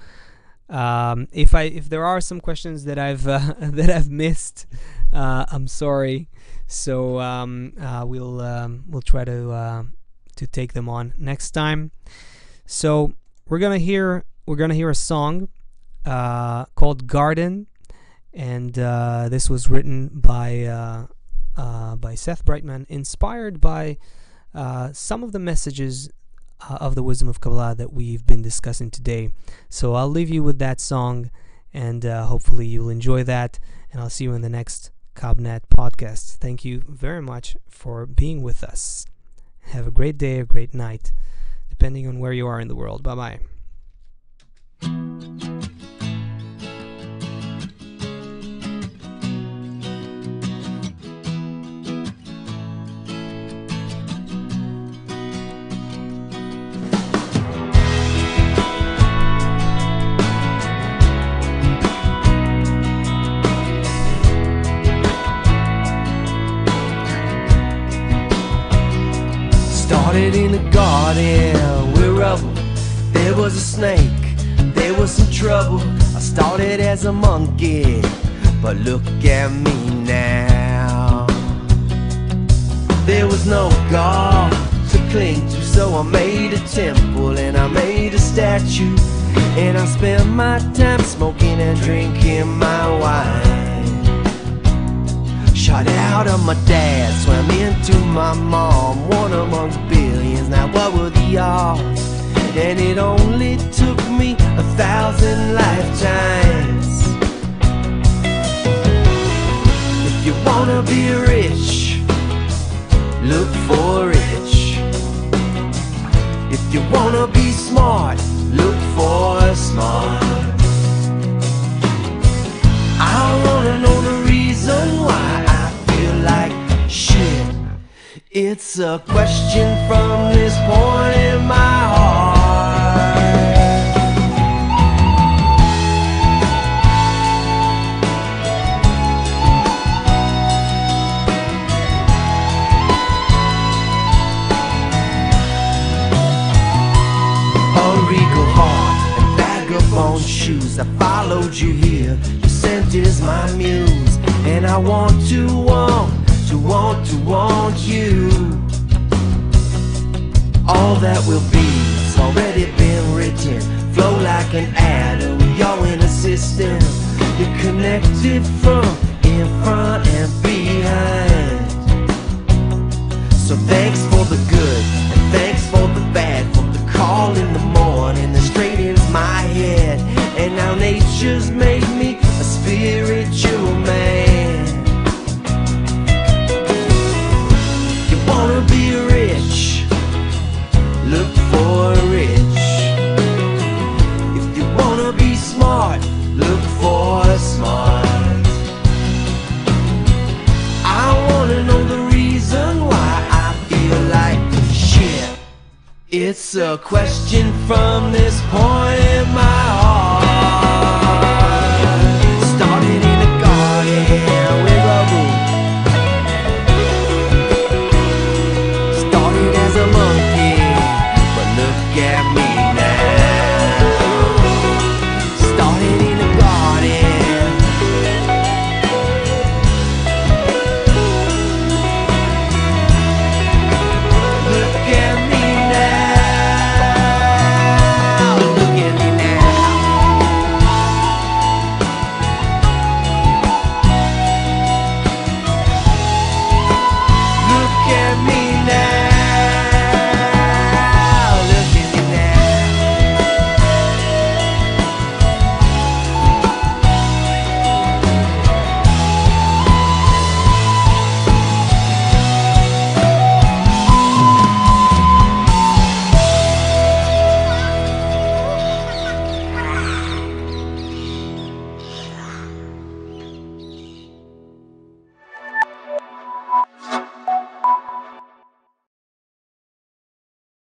If there are some questions that I've missed, I'm sorry. So we'll try to take them on next time. So we're gonna hear a song called "Garden," and this was written by Seth Brightman, inspired by some of the messages of the wisdom of Kabbalah that we've been discussing today. So I'll leave you with that song, and hopefully you'll enjoy that, and I'll see you in the next KabNET podcast. Thank you very much for being with us. Have a great day, a great night, depending on where you are in the world. Bye-bye. Started in a garden with rubble. There was a snake, there was some trouble. I started as a monkey, but look at me now. There was no God to cling to, so I made a temple and I made a statue, and I spent my time smoking and drinking my wine. Shot out of my dad, swam into my mom, one amongst billions. Now what were the odds? And it only took me 1,000 lifetimes. If you wanna be rich, look for rich. If you wanna be smart, look for smart. I wanna know the reason why I feel like shit. It's a question from this point in my heart. A regal heart and vagabond shoes, I followed you here. Your scent is my muse, and I want you. All that will be, it's already been written. Flow like an atom, you're in a system. You can connected from in front and behind. So thanks for the good and thanks for the bad, for the call in the morning that straightens my head. And now nature's made me a spiritual man. You wanna be rich, look for rich. If you wanna be smart, look for smart. I wanna know the reason why I feel like shit. It's a question from this point in my